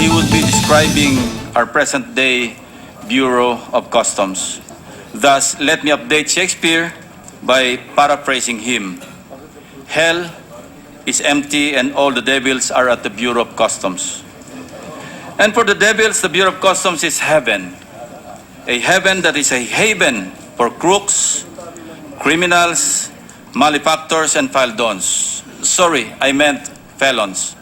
he would be describing our present-day Bureau of Customs. Thus, let me update Shakespeare by paraphrasing him. Hell is empty and all the devils are at the Bureau of Customs. And for the devils, the Bureau of Customs is heaven. A heaven that is a haven for crooks, criminals, malefactors, and faldons. Sorry, I meant felons.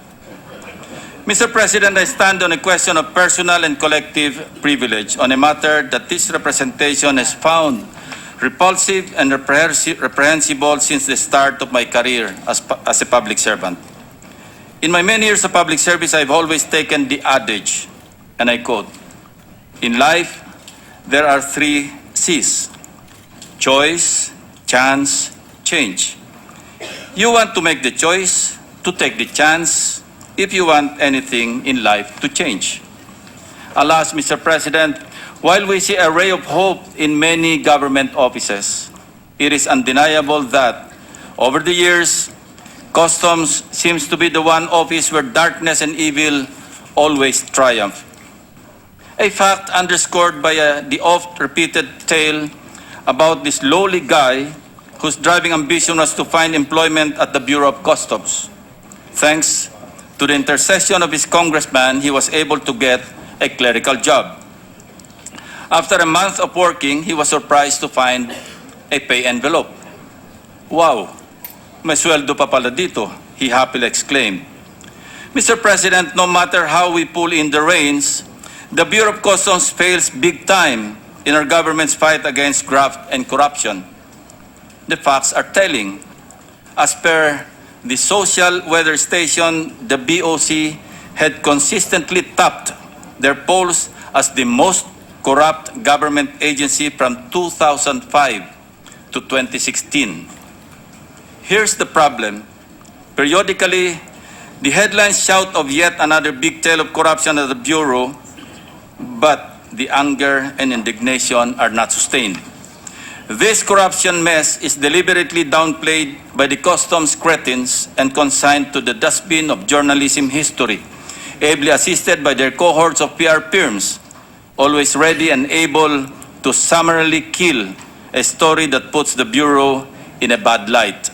Mr. President, I stand on a question of personal and collective privilege on a matter that this representation has found repulsive and reprehensible since the start of my career as a public servant. In my many years of public service, I've always taken the adage, and I quote, "In life, there are 3 C's: choice, chance, change. You want to make the choice, to take the chance, if you want anything in life to change." Alas, Mr. President, while we see a ray of hope in many government offices, it is undeniable that over the years, Customs seems to be the one office where darkness and evil always triumph. A fact underscored by the oft-repeated tale about this lowly guy whose driving ambition was to find employment at the Bureau of Customs. Thanks to the intercession of his congressman, he was able to get a clerical job. After a month of working, he was surprised to find a pay envelope. "Wow, may sweldo pa pala dito," he happily exclaimed. Mr. President, no matter how we pull in the reins, the Bureau of Customs fails big time in our government's fight against graft and corruption. The facts are telling. As per the social weather station, the BOC had consistently topped their polls as the most corrupt government agency from 2005 to 2016. Here's the problem. Periodically, the headlines shout of yet another big tale of corruption at the Bureau, but the anger and indignation are not sustained. This corruption mess is deliberately downplayed by the customs cretins and consigned to the dustbin of journalism history, ably assisted by their cohorts of PR firms, always ready and able to summarily kill a story that puts the Bureau in a bad light.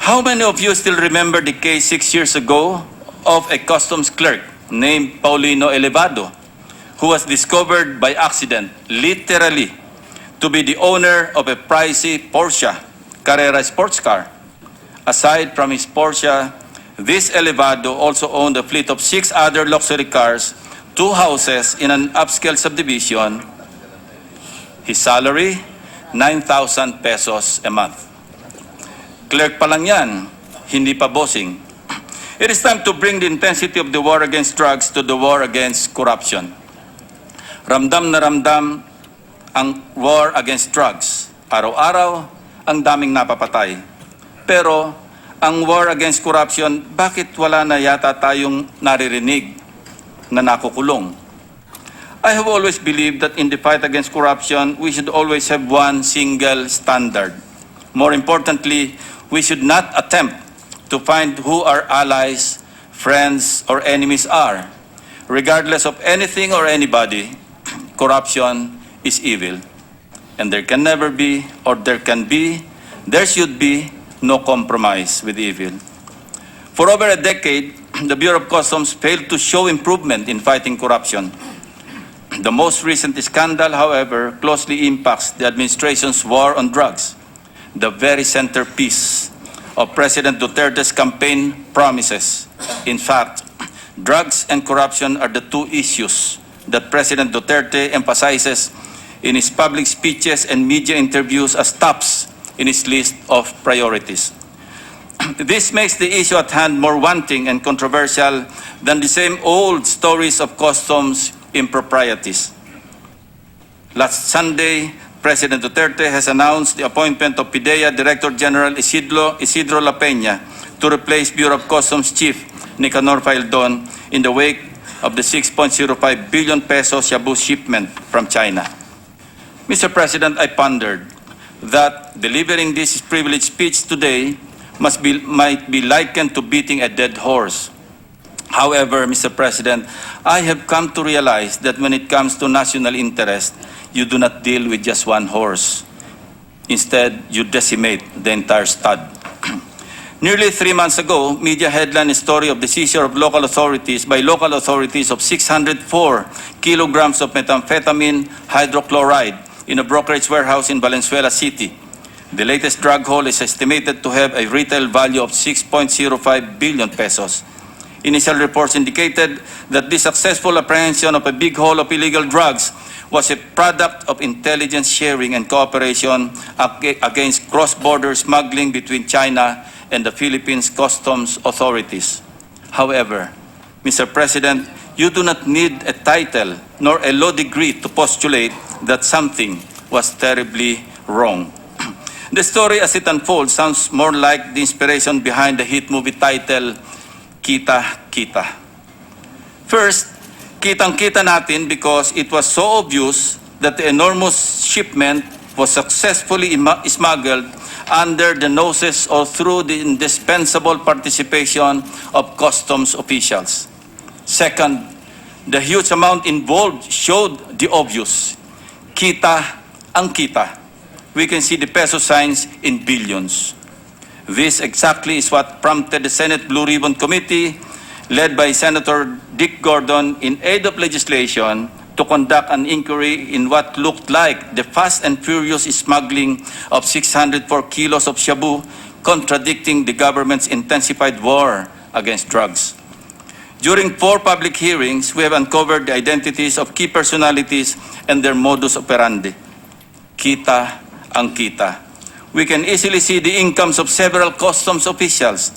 How many of you still remember the case 6 years ago of a customs clerk named Paulino Elevado, who was discovered by accident, literally, to be the owner of a pricey Porsche Carrera sports car? Aside from his Porsche, this Elevado also owned a fleet of 6 other luxury cars, 2 houses in an upscale subdivision. His salary, 9,000 pesos a month. Clerk pa lang yan, hindi pa bossing. It is time to bring the intensity of the war against drugs to the war against corruption. Ramdam na ramdam ang war against drugs. Araw-araw, ang daming napapatay. Pero, ang war against corruption, bakit wala na yata tayong naririnig na nakukulong? I have always believed that in the fight against corruption, we should always have one single standard. More importantly, we should not attempt to find who our allies, friends, or enemies are. Regardless of anything or anybody, corruption is evil. And there can never be, or there should be no compromise with evil. For over a decade, the Bureau of Customs failed to show improvement in fighting corruption. The most recent scandal, however, closely impacts the administration's war on drugs, the very centerpiece of President Duterte's campaign promises. In fact, drugs and corruption are the 2 issues that President Duterte emphasizes in his public speeches and media interviews as tops in his list of priorities. This makes the issue at hand more wanting and controversial than the same old stories of customs improprieties. Last Sunday, President Duterte has announced the appointment of PIDEA Director General Isidro La Peña to replace Bureau of Customs Chief Nicanor Faildon in the wake of the 6.05 billion peso shabu shipment from China. Mr. President, I pondered that delivering this privileged speech today might be likened to beating a dead horse. However, Mr. President, I have come to realize that when it comes to national interest, you do not deal with just one horse. Instead, you decimate the entire stud. Nearly 3 months ago, media headlined a story of the seizure of local authorities of 604 kilograms of methamphetamine hydrochloride in a brokerage warehouse in Valenzuela City. The latest drug haul is estimated to have a retail value of 6.05 billion pesos. Initial reports indicated that the successful apprehension of a big haul of illegal drugs was a product of intelligence sharing and cooperation against cross-border smuggling between China and the Philippines customs authorities. However, Mr. President, you do not need a title nor a law degree to postulate that something was terribly wrong. The story as it unfolds sounds more like the inspiration behind the hit movie title, Kita Kita. First, kitang-kita natin because it was so obvious that the enormous shipment was successfully smuggled under the noses or through the indispensable participation of customs officials. Second, the huge amount involved showed the obvious. Kita ang kita. We can see the peso signs in billions. This exactly is what prompted the Senate Blue Ribbon Committee, led by Senator Dick Gordon, in aid of legislation to conduct an inquiry in what looked like the fast and furious smuggling of 604 kilos of shabu, contradicting the government's intensified war against drugs. During 4 public hearings, we have uncovered the identities of key personalities and their modus operandi. Kita ang kita. We can easily see the incomes of several customs officials.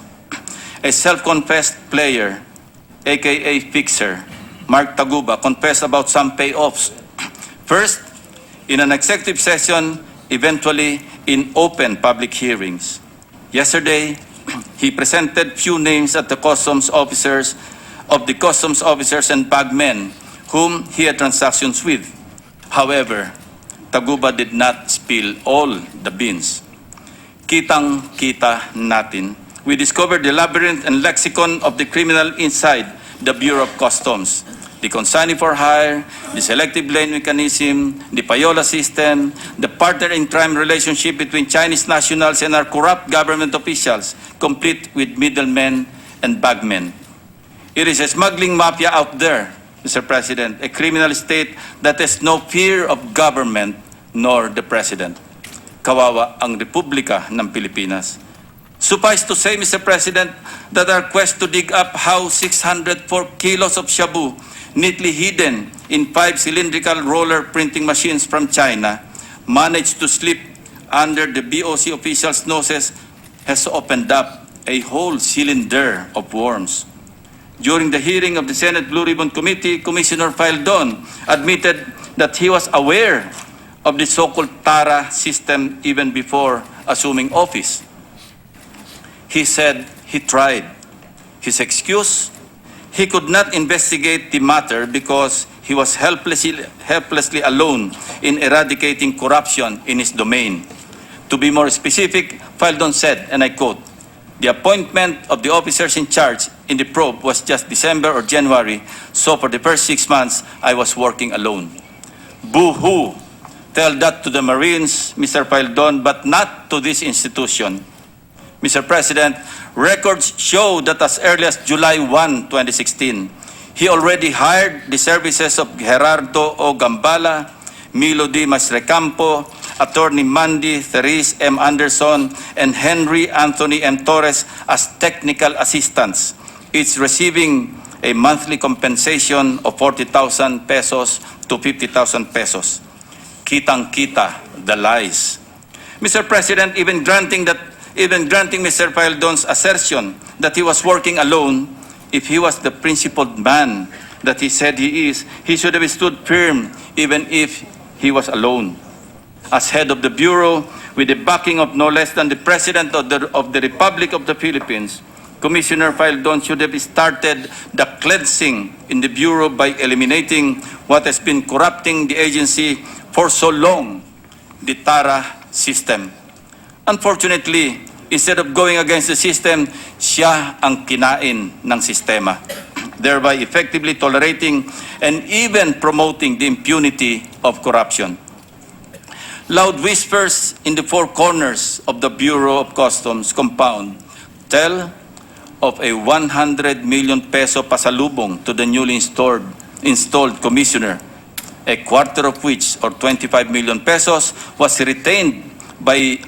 A self-confessed player, aka fixer, Mark Taguba, confessed about some payoffs. First, in an executive session, eventually in open public hearings. Yesterday, he presented few names at the customs officers and bagmen whom he had transactions with. However, Taguba did not spill all the beans. Kitang-kita natin. We discovered the labyrinth and lexicon of the criminal inside the Bureau of Customs. The consignee for hire, the selective lane mechanism, the payola system, the partner-in-crime relationship between Chinese nationals and our corrupt government officials, complete with middlemen and bagmen. It is a smuggling mafia out there, Mr. President, a criminal state that has no fear of government nor the President. Kawawa ang Republika ng Pilipinas. Suffice to say, Mr. President, that our quest to dig up how 604 kilos of shabu neatly hidden in 5 cylindrical roller printing machines from China managed to slip under the BOC officials' noses has opened up a whole cylinder of worms. During the hearing of the Senate Blue Ribbon Committee, Commissioner Faldon admitted that he was aware of the so-called TARA system even before assuming office. He said he tried. His excuse? He could not investigate the matter because he was helplessly alone in eradicating corruption in his domain. To be more specific, Faldon said, and I quote, "The appointment of the officers in charge in the probe was just December or January, so for the first 6 months, I was working alone." Boo-hoo! Tell that to the Marines, Mr. Faldon, but not to this institution. Mr. President, records show that as early as July 1, 2016, he already hired the services of Gerardo O. Gambala, Milo D. Masrecampo, Attorney Mandy Therese M. Anderson, and Henry Anthony M. Torres as technical assistants, each receiving a monthly compensation of 40,000 pesos to 50,000 pesos. Kitang-kita the lies. Mr. President, even granting Mr. Faldon's assertion that he was working alone, if he was the principled man that he said he is, he should have stood firm even if he was alone. As head of the Bureau, with the backing of no less than the President of the Republic of the Philippines, Commissioner Faldon should have started the cleansing in the Bureau by eliminating what has been corrupting the agency for so long, the TARA system. Unfortunately, instead of going against the system, siya ang kinain ng sistema. thereby effectively tolerating and even promoting the impunity of corruption. Loud whispers in the four corners of the Bureau of Customs compound tell of a 100 million peso pasalubong to the newly installed commissioner, a quarter of which, or 25 million pesos, was retained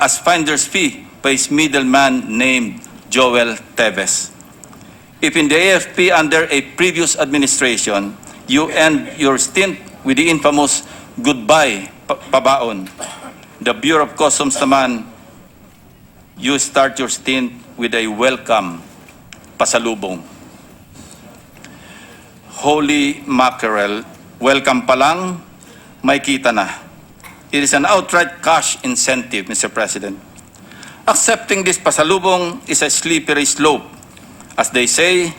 as finder's fee by his middleman named Joel Teves. If in the AFP under a previous administration, you end your stint with the infamous goodbye pabaon, the Bureau of Customs naman, you start your stint with a welcome pasalubong. Holy mackerel, welcome pa lang, may kita na. It is an outright cash incentive, Mr. President. Accepting this pasalubong is a slippery slope. As they say,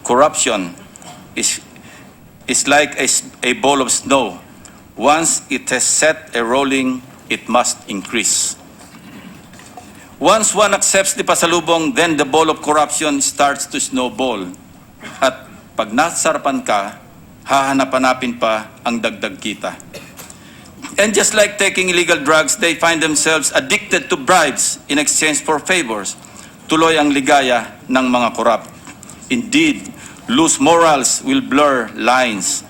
corruption is like a ball of snow. Once it has set a rolling, it must increase. Once one accepts the pasalubong, then the ball of corruption starts to snowball. At pag nasarapan ka, hahanap-hanapin pa ang dagdag kita. And just like taking illegal drugs, they find themselves addicted to bribes in exchange for favors. Tuloy ang ligaya ng mga korap. Indeed, loose morals will blur lines.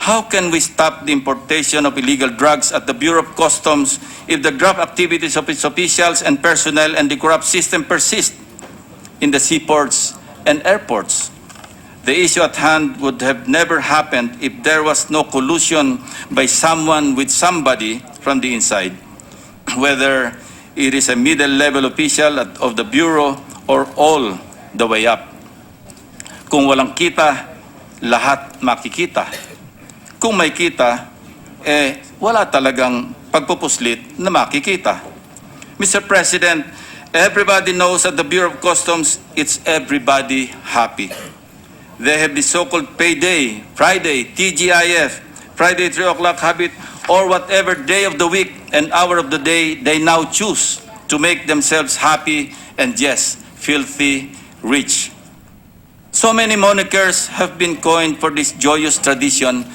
How can we stop the importation of illegal drugs at the Bureau of Customs if the graft activities of its officials and personnel and the corrupt system persist in the seaports and airports? The issue at hand would have never happened if there was no collusion by someone with somebody from the inside, whether it is a middle-level official of the Bureau or all the way up. Kung walang kita, lahat makikita. Kung may kita, wala talagang pagpupuslit na makikita. Mr. President, everybody knows at the Bureau of Customs, it's everybody happy. They have the so-called payday, Friday, TGIF, Friday 3 o'clock habit, or whatever day of the week and hour of the day they now choose to make themselves happy and, yes, filthy rich. So many monikers have been coined for this joyous tradition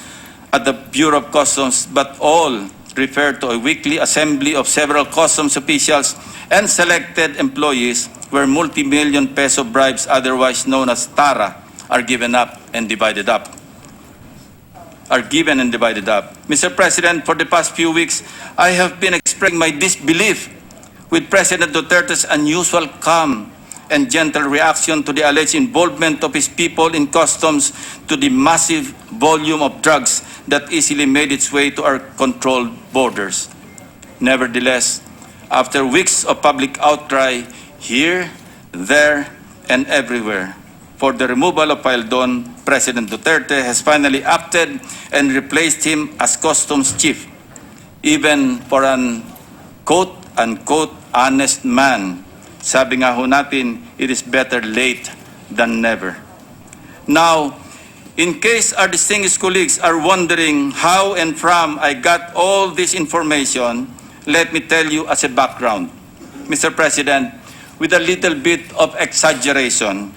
at the Bureau of Customs, but all refer to a weekly assembly of several customs officials and selected employees where multi-million peso bribes, otherwise known as TARA, are given and divided up. Mr. President, for the past few weeks, I have been expressing my disbelief with President Duterte's unusual calm and gentle reaction to the alleged involvement of his people in customs to the massive volume of drugs that easily made its way to our controlled borders. Nevertheless, after weeks of public outcry here, there, and everywhere for the removal of Paildon, President Duterte has finally acted and replaced him as customs chief, even for an quote-unquote honest man. Sabi nga ho natin, it is better late than never. Now, in case our distinguished colleagues are wondering how and from I got all this information, let me tell you as a background. Mr. President, with a little bit of exaggeration,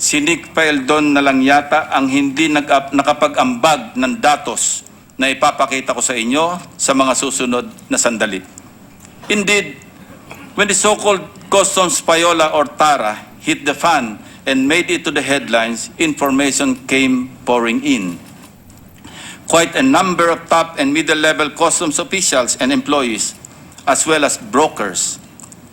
si Nick Paildon na lang yata ang hindi nakapag-ambag ng datos na ipapakita ko sa inyo sa mga susunod na sandali. Indeed, when the so-called customs payola or TARA hit the fan and made it to the headlines, information came pouring in. Quite a number of top and middle-level customs officials and employees, as well as brokers,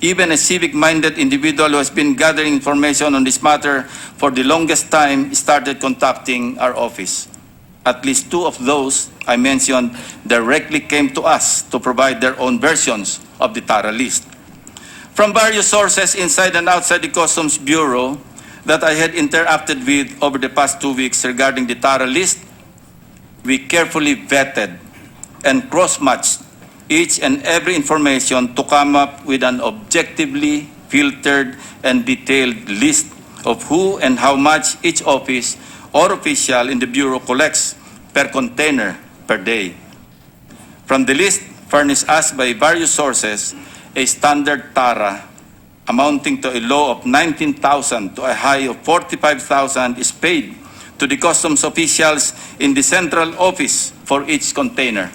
even a civic-minded individual who has been gathering information on this matter for the longest time, started contacting our office. At least two of those I mentioned directly came to us to provide their own versions of the TARA list. From various sources inside and outside the Customs Bureau that I had interacted with over the past 2 weeks regarding the TARA list, we carefully vetted and cross-matched each and every information to come up with an objectively filtered and detailed list of who and how much each office or official in the Bureau collects per container per day. From the list furnished us by various sources, a standard TARA amounting to a low of 19,000 to a high of 45,000 is paid to the customs officials in the central office for each container.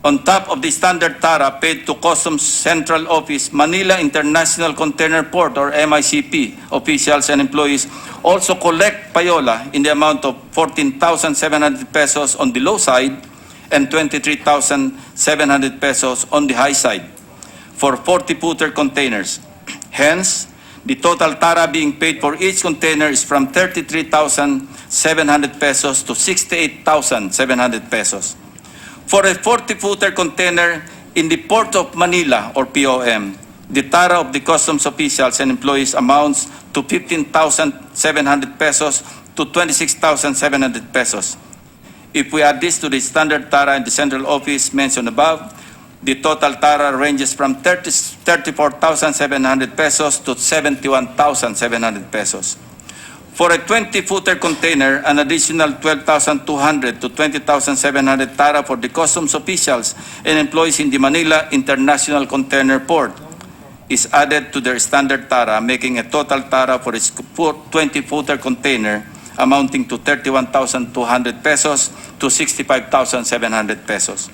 On top of the standard tara paid to Customs Central Office, Manila International Container Port or MICP officials and employees also collect payola in the amount of 14,700 pesos on the low side and 23,700 pesos on the high side for 40-footer containers. Hence, the total tara being paid for each container is from 33,700 pesos to 68,700 pesos. For a 40-footer container in the Port of Manila or POM, the tara of the customs officials and employees amounts to 15,700 pesos to 26,700 pesos. If we add this to the standard tara in the central office mentioned above, the total tara ranges from 34,700 pesos to 71,700 pesos. For a 20-footer container, an additional 12,200 to 20,700 tara for the customs officials and employees in the Manila International Container Port is added to their standard tara, making a total tara for its 20-footer container amounting to 31,200 pesos to 65,700 pesos.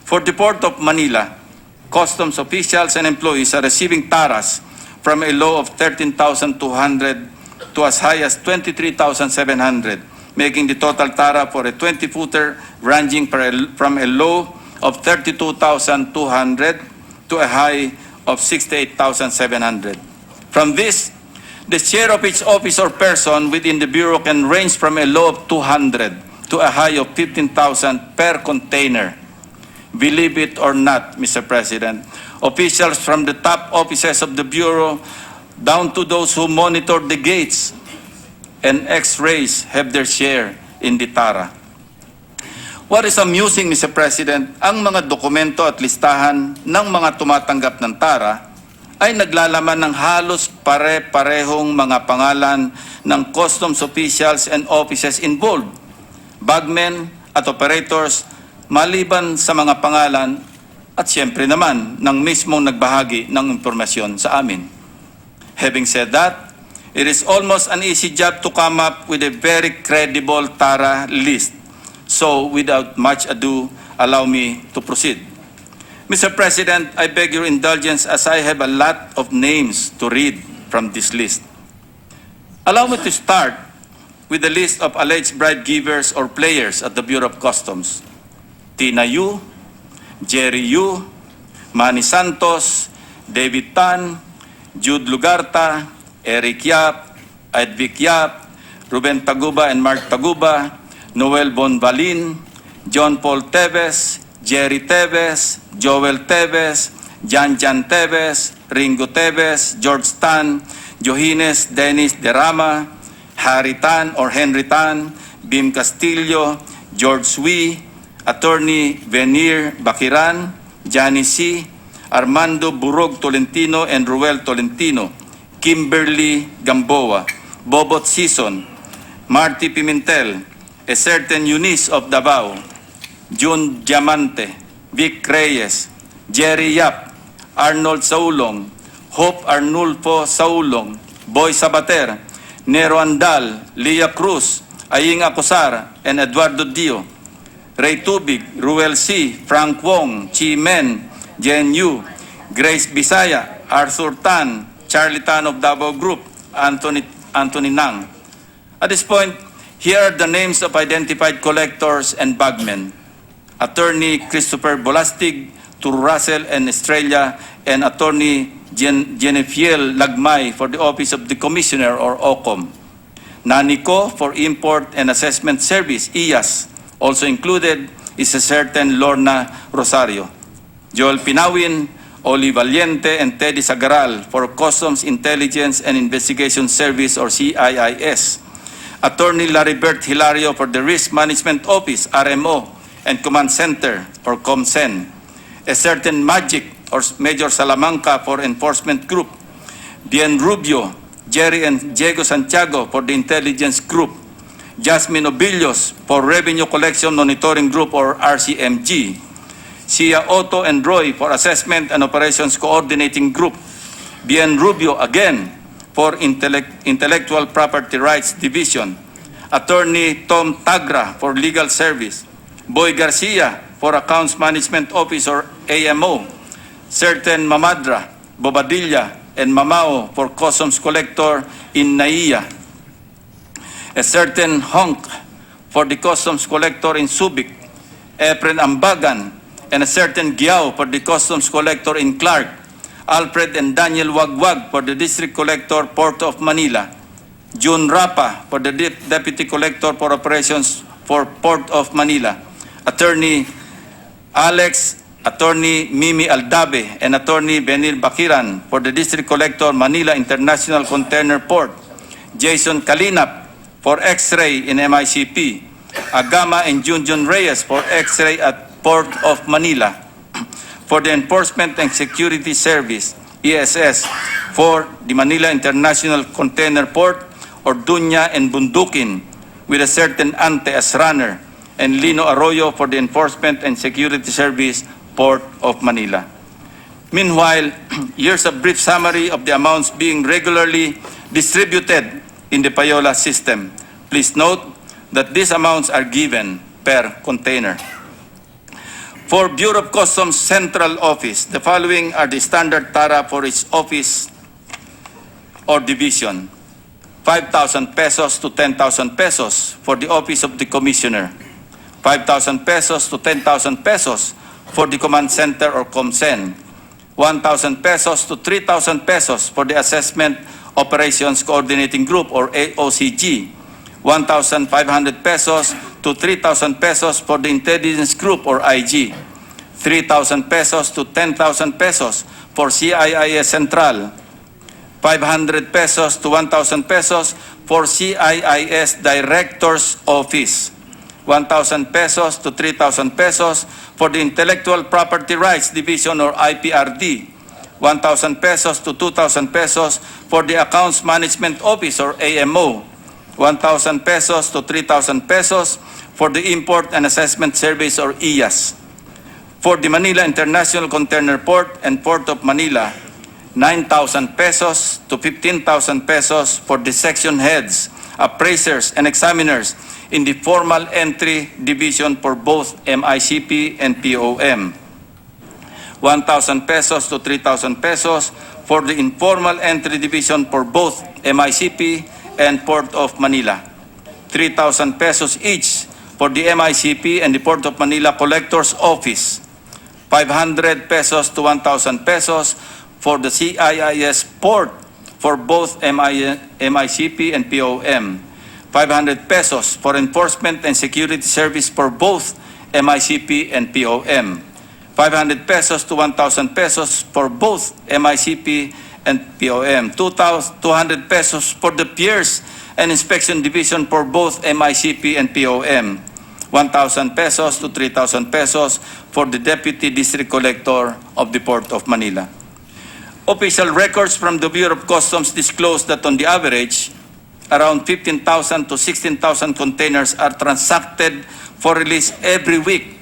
For the Port of Manila, customs officials and employees are receiving taras from a low of 13,200 to as high as 23,700, making the total tara for a 20-footer ranging from a low of 32,200 to a high of 68,700. From this, the share of each office or person within the Bureau can range from a low of 200 to a high of 15,000 per container. Believe it or not, Mr. President, officials from the top offices of the Bureau down to those who monitor the gates and X-rays have their share in the tara. What is amusing, Mr. President, ang mga dokumento at listahan ng mga tumatanggap ng tara ay naglalaman ng halos pare-parehong mga pangalan ng customs officials and offices involved, bagmen at operators, maliban sa mga pangalan at siyempre naman ng mismong nagbahagi ng impormasyon sa amin. Having said that, it is almost an easy job to come up with a very credible tara list. So, without much ado, allow me to proceed. Mr. President, I beg your indulgence as I have a lot of names to read from this list. Allow me to start with the list of alleged bribe givers or players at the Bureau of Customs. Tina Yu, Jerry Yu, Manny Santos, David Tan, Jude Lugarta, Eric Yap, Edvic Yap, Ruben Taguba and Mark Taguba, Noel Bonvalin, John Paul Teves, Jerry Teves, Joel Teves, Jan Teves, Ringo Teves, George Tan, Johannes Dennis Derama, Harry Tan or Henry Tan, Bim Castillo, George Wee, Attorney Venir Bakiran, Johnny C., Armando Burog Tolentino and Ruel Tolentino, Kimberly Gamboa, Bobot Sison, Marty Pimentel, a certain Eunice of Davao, June Diamante, Vic Reyes, Jerry Yap, Arnold Saulong, Hope Arnulfo Saulong, Boy Sabater, Nero Andal, Lia Cruz, Aying Acosar, and Eduardo Dio, Ray Tubig, Ruel C., Frank Wong, Chi Men, Jen Yu, Grace Bisaya, Arthur Tan, Charlie Tan of Davao Group, Anthony Nang. At this point, here are the names of identified collectors and bagmen. Attorney Christopher Bolastig, Tur Russell and Estrella, and Attorney Geneviel Lagmay for the Office of the Commissioner or OCOM. Nanico for Import and Assessment Service, IAS. Also included is a certain Lorna Rosario. Joel Pinawin, Oli Valiente, and Teddy Sagaral for Customs Intelligence and Investigation Service or CIIS. Attorney Laribert Hilario for the Risk Management Office, RMO, and Command Center or COMCEN. A certain Magic or Major Salamanca for Enforcement Group. Bien Rubio, Jerry and Diego Santiago for the Intelligence Group. Jasmine Obillos for Revenue Collection Monitoring Group or RCMG. Sia Otto and Roy for Assessment and Operations Coordinating Group. Bien Rubio again for Intellectual Property Rights Division, Attorney Tom Tagra for Legal Service, Boy Garcia for Accounts Management Office or AMO, certain Mamadra, Bobadilla, and Mamao for Customs Collector in NAIA, a certain Honk for the Customs Collector in Subic, Efren Ambagan, and a certain Giao for the Customs Collector in Clark, Alfred and Daniel Wagwag for the District Collector, Port of Manila, June Rapa for the Deputy Collector for Operations for Port of Manila, Attorney Alex, Attorney Mimi Aldabe, and Attorney Benil Bakiran for the District Collector, Manila International Container Port, Jason Kalinap for X-ray in MICP, Agama and Junjun Reyes for X-ray at Port of Manila, for the Enforcement and Security Service, ESS, for the Manila International Container Port, Orduña and Bundukin, with a certain Ante as runner, and Lino Arroyo for the Enforcement and Security Service, Port of Manila. Meanwhile, here's a brief summary of the amounts being regularly distributed in the Payola system. Please note that these amounts are given per container. For Bureau of Customs Central Office, the following are the standard tara for its office or division. 5,000 pesos to 10,000 pesos for the Office of the Commissioner. 5,000 pesos to 10,000 pesos for the Command Center or COMCEN. 1,000 pesos to 3,000 pesos for the Assessment Operations Coordinating Group or AOCG. 1,500 pesos to 3,000 pesos for the Intelligence Group or IG. 3,000 pesos to 10,000 pesos for CIIS Central. 500 pesos to 1,000 pesos for CIIS Director's Office. 1,000 pesos to 3,000 pesos for the Intellectual Property Rights Division or IPRD. 1,000 pesos to 2,000 pesos for the Accounts Management Office or AMO. 1,000 pesos to 3,000 pesos for the Import and Assessment Service or IAS. For the Manila International Container Port and Port of Manila, 9,000 pesos to 15,000 pesos for the section heads, appraisers, and examiners in the Formal Entry Division for both MICP and POM. 1,000 pesos to 3,000 pesos for the Informal Entry Division for both MICP and Port of Manila. 3,000 pesos each for the MICP and the Port of Manila Collector's Office. 500 pesos to 1,000 pesos for the CIIS Port for both MICP and POM. 500 pesos for Enforcement and Security Service for both MICP and POM. 500 pesos to 1,000 pesos for both MICP and POM. 200 pesos for the Piers and Inspection Division for both MICP and POM. 1,000 pesos to 3,000 pesos for the Deputy District Collector of the Port of Manila. Official records from the Bureau of Customs disclose that on the average, around 15,000 to 16,000 containers are transacted for release every week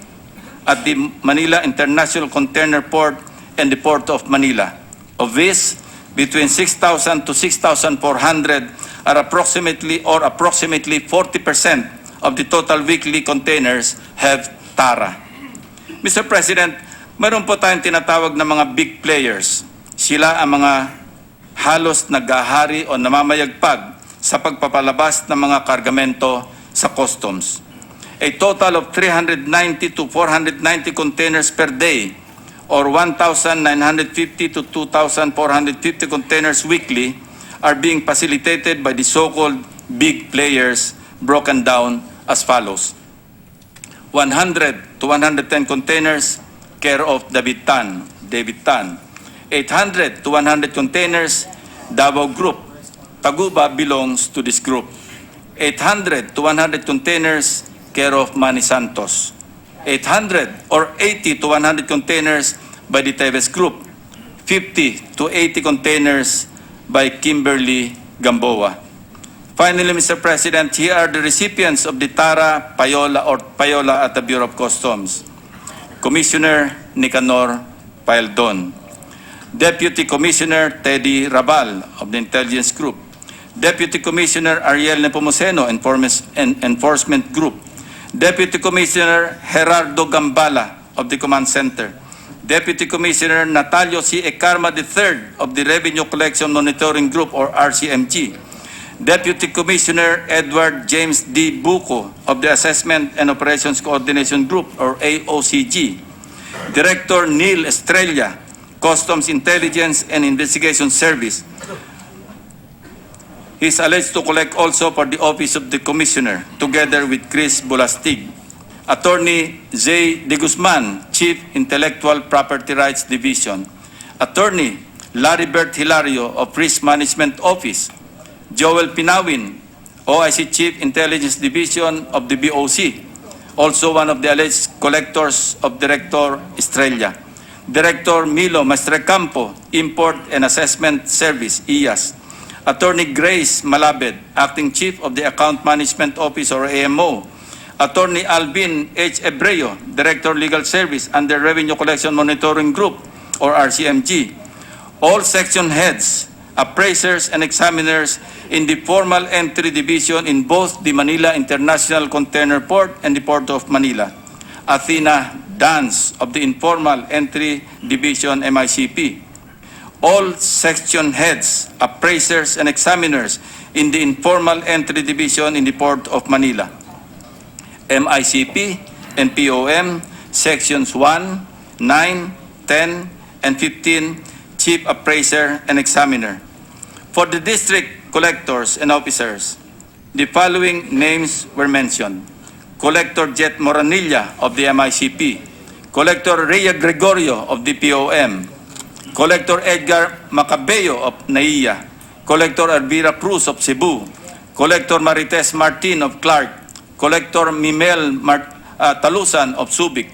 at the Manila International Container Port and the Port of Manila. Of this, between 6,000 to 6,400 are approximately 40% of the total weekly containers have tara. Mr. President, mayroon po tayong tinatawag na mga big players. Sila ang mga halos naghahari o namamayagpag sa pagpapalabas ng mga kargamento sa customs. A total of 390 to 490 containers per day or 1,950 to 2,450 containers weekly are being facilitated by the so-called big players, broken down as follows. 100 to 110 containers, care of David Tan. 800 to 100 containers, Davao Group. Taguba belongs to this group. 800 to 100 containers, care of Manny Santos. 800 or 80 to 100 containers by the Teves Group. 50 to 80 containers by Kimberly Gamboa. Finally, Mr. President, here are the recipients of the Tara Payola at the Bureau of Customs. Commissioner Nicanor Paildon. Deputy Commissioner Teddy Rabal of the Intelligence Group, Deputy Commissioner Ariel Nepomuceno, Enforcement Group, Deputy Commissioner Gerardo Gambala of the Command Center, Deputy Commissioner Natalio C. Ecarma III of the Revenue Collection Monitoring Group or RCMG, Deputy Commissioner Edward James D. Buco of the Assessment and Operations Coordination Group or AOCG, Director Neil Estrella, Customs Intelligence and Investigation Service. He is alleged to collect also for the Office of the Commissioner together with Chris Bulastig. Attorney Zay De Guzman, Chief Intellectual Property Rights Division. Attorney Laribert Hilario of Risk Management Office. Joel Pinawin, OIC Chief Intelligence Division of the BOC, also one of the alleged collectors of Director Estrella. Director Milo Mastrecampo, Import and Assessment Service, IAS. Attorney Grace Malabed, Acting Chief of the Account Management Office or AMO. Attorney Alvin H. Ebreo, Director Legal Service under Revenue Collection Monitoring Group or RCMG. All section heads, appraisers and examiners in the Formal Entry Division in both the Manila International Container Port and the Port of Manila. Athena Dance of the Informal Entry Division MICP. All section heads, appraisers and examiners in the Informal Entry Division in the Port of Manila. MICP and POM, Sections 1, 9, 10, and 15, Chief Appraiser and Examiner. For the district collectors and officers, the following names were mentioned. Collector Jet Moranilla of the MICP, Collector Rhea Gregorio of the POM, Collector Edgar Macabeo of NAIA, Collector Elvira Cruz of Cebu, Collector Marites Martin of Clark, Collector Mimel Talusan of Subic,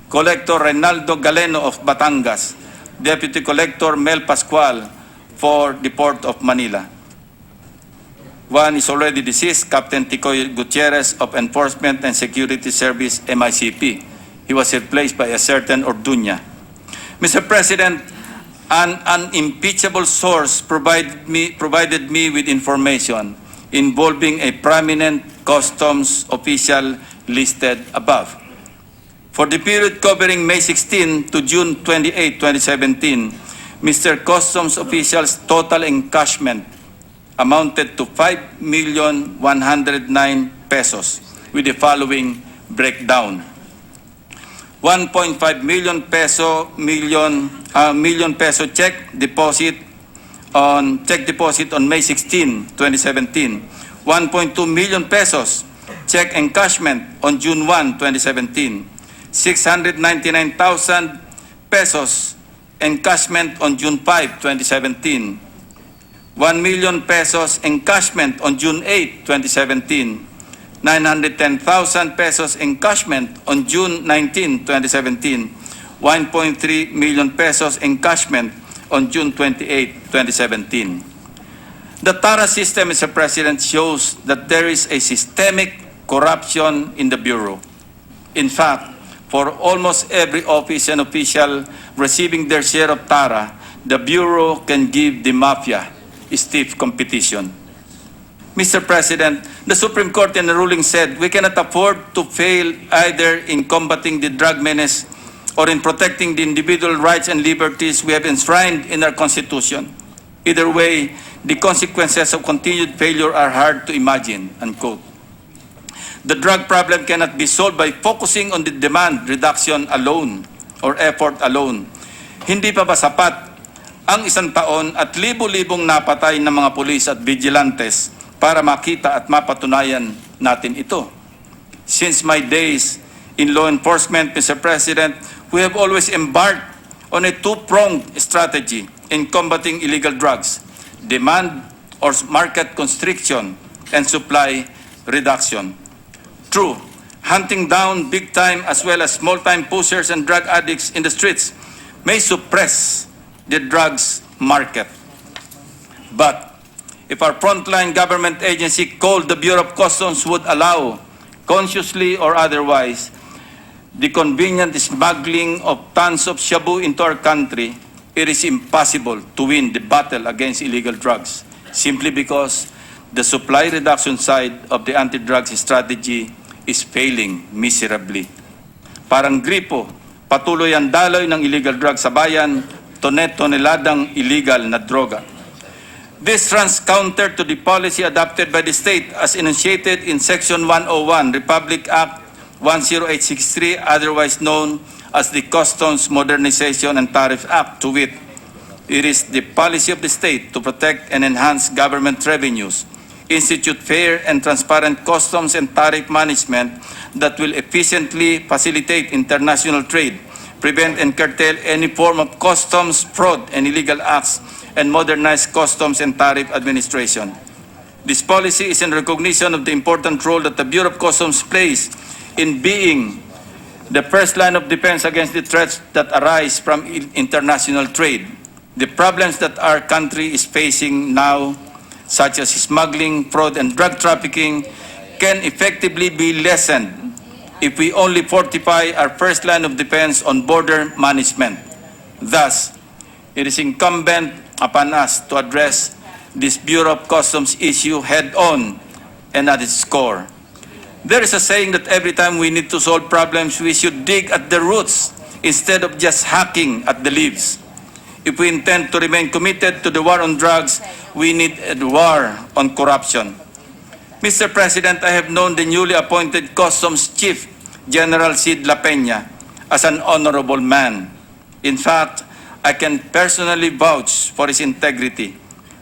Collector Reynaldo Galeno of Batangas, Deputy Collector Mel Pascual for the Port of Manila. One is already deceased, Captain Ticoy Gutierrez of Enforcement and Security Service, MICP. He was replaced by a certain Orduña. Mr. President, an unimpeachable source provided me with information involving a prominent customs official listed above. For the period covering May 16 to June 28, 2017, Mr. Customs official's total encashment amounted to 5,109 pesos with the following breakdown. 1.5 million peso check deposit on May 16, 2017. 1.2 million pesos check encashment on June 1, 2017. 699,000 pesos encashment on June 5, 2017. 1 million pesos encashment on June 8, 2017. 910,000 pesos encashment on June 19, 2017. 1.3 million pesos encashment on June 28, 2017. The TARA system, Mr. President, shows that there is a systemic corruption in the Bureau. In fact, for almost every office and official receiving their share of TARA, the Bureau can give the mafia stiff competition. Mr. President, the Supreme Court in the ruling said we cannot afford to fail either in combating the drug menace or in protecting the individual rights and liberties we have enshrined in our Constitution. Either way, the consequences of continued failure are hard to imagine, unquote. The drug problem cannot be solved by focusing on the demand reduction alone or effort alone. Hindi pa ba sapat ang isang taon at libo-libong napatay ng mga pulis at vigilantes para makita at mapatunayan natin ito? Since my days in law enforcement, Mr. President, we have always embarked on a two-pronged strategy in combating illegal drugs: demand or market constriction and supply reduction. True, hunting down big-time as well as small-time pushers and drug addicts in the streets may suppress the drugs market. But if our frontline government agency called the Bureau of Customs would allow, consciously or otherwise, the convenient smuggling of tons of shabu into our country, it is impossible to win the battle against illegal drugs simply because the supply reduction side of the anti-drugs strategy is failing miserably. Parang gripo, patuloy ang daloy ng illegal drugs sa bayan, toneladang illegal na droga. This runs counter to the policy adopted by the state as enunciated in Section 101, Republic Act 10863, otherwise known as the Customs Modernization and Tariff Act. To wit, it is the policy of the state to protect and enhance government revenues, institute fair and transparent customs and tariff management that will efficiently facilitate international trade, prevent and curtail any form of customs fraud and illegal acts, and modernize customs and tariff administration. This policy is in recognition of the important role that the Bureau of Customs plays in being the first line of defense against the threats that arise from international trade. The problems that our country is facing now, such as smuggling, fraud, and drug trafficking, can effectively be lessened if we only fortify our first line of defense on border management. Thus, it is incumbent upon us to address this Bureau of Customs issue head-on and at its core. There is a saying that every time we need to solve problems, we should dig at the roots instead of just hacking at the leaves. If we intend to remain committed to the war on drugs, we need a war on corruption. Mr. President, I have known the newly appointed Customs Chief, General Sid La Peña, as an honorable man. In fact, I can personally vouch for his integrity.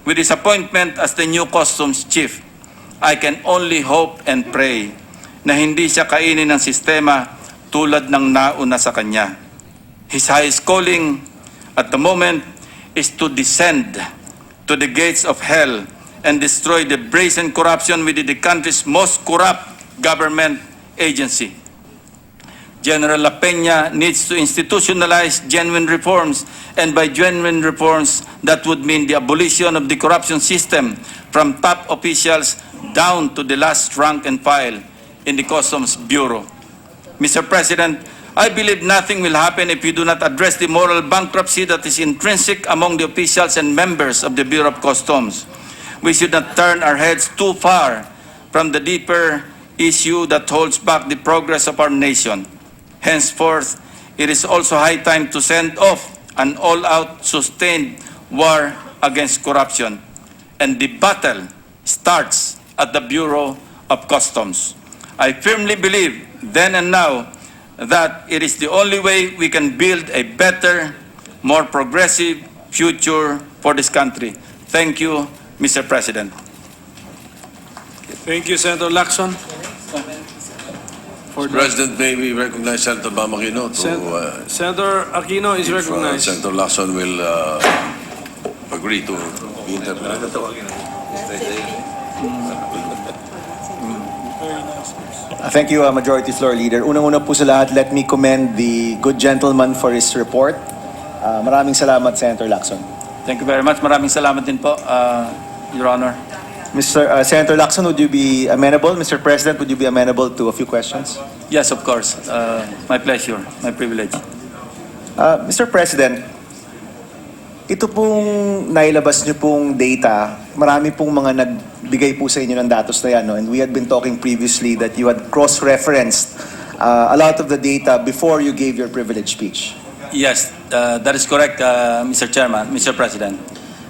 With his appointment as the new Customs Chief, I can only hope and pray na hindi siya kainin ng sistema tulad ng nauna sa kanya. His highest calling at the moment is to descend to the gates of hell and destroy the brazen corruption within the country's most corrupt government agency. General La Peña needs to institutionalize genuine reforms, and by genuine reforms, that would mean the abolition of the corruption system from top officials down to the last rank and file in the Customs Bureau. Mr. President, I believe nothing will happen if we do not address the moral bankruptcy that is intrinsic among the officials and members of the Bureau of Customs. We should not turn our heads too far from the deeper issue that holds back the progress of our nation. Henceforth, it is also high time to send off an all-out sustained war against corruption. And the battle starts at the Bureau of Customs. I firmly believe then and now that it is the only way we can build a better, more progressive future for this country. Thank you, Mr. President. Thank you, Senator Lacson. Mr. President, may we recognize Senator Aquino to Senator Aquino is recognized. Senator Lacson will agree to be interpreted. Thank you, Majority Floor Leader. Unang-una po sa lahat, let me commend the good gentleman for his report. Maraming salamat, Senator Lacson. Thank you very much. Maraming salamat din po, Your Honor. Senator Lacson, would you be amenable? Mr. President, would you be amenable to a few questions? Yes, of course. My pleasure, my privilege. Mr. President, ito pong nailabas niyo pong data, marami pong mga nagbigay po sa inyo ng datos na yan, no? And we had been talking previously that you had cross-referenced a lot of the data before you gave your privilege speech. Yes, that is correct, Mr. Chairman, Mr. President.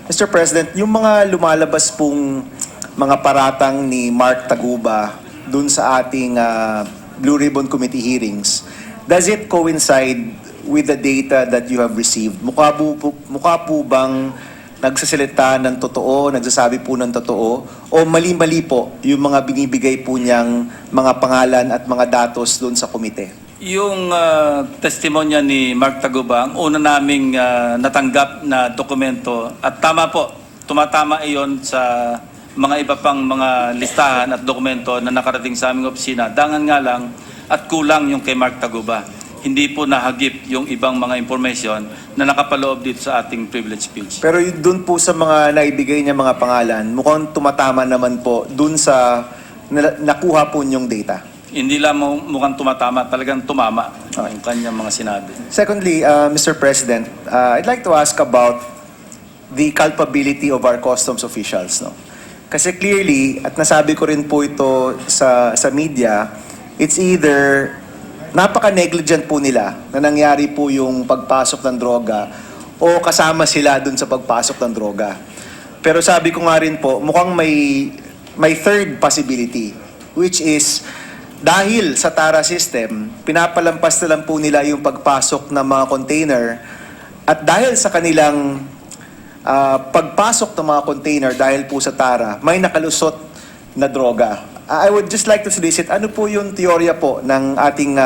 Mr. President, yung mga lumalabas pong mga paratang ni Mark Taguba dun sa ating Blue Ribbon Committee hearings, does it coincide with the data that you have received? Mukha po bang nagsasalita ng totoo, nagsasabi po ng totoo, o mali-mali po yung mga binibigay po niyang mga pangalan at mga datos doon sa komite? Yung testimonya ni Mark Taguba, ang una naming natanggap na dokumento, at tama po, tumatama iyon sa mga iba pang mga listahan at dokumento na nakarating sa aming opisina. Dangan nga lang at kulang yung kay Mark Taguba. Hindi po nahagip yung ibang mga information na nakapaloob dito sa ating privilege speech. Pero doon po sa mga naibigay niya mga pangalan, mukhang tumatama naman po doon sa nakuha po niyong data. Hindi lang mukhang tumatama, talagang tumama yung kanyang mga sinabi. Secondly, Mr. President, I'd like to ask about the culpability of our customs officials. No? Kasi clearly, at nasabi ko rin po ito sa media, it's either napaka-negligent po nila na nangyari po yung pagpasok ng droga o kasama sila dun sa pagpasok ng droga. Pero sabi ko nga rin po, mukhang may third possibility, which is dahil sa TARA system, pinapalampas na lang po nila yung pagpasok ng mga container at dahil sa kanilang pagpasok ng mga container dahil po sa TARA, may nakalusot na droga. I would just like to solicit, ano po yung teorya po ng ating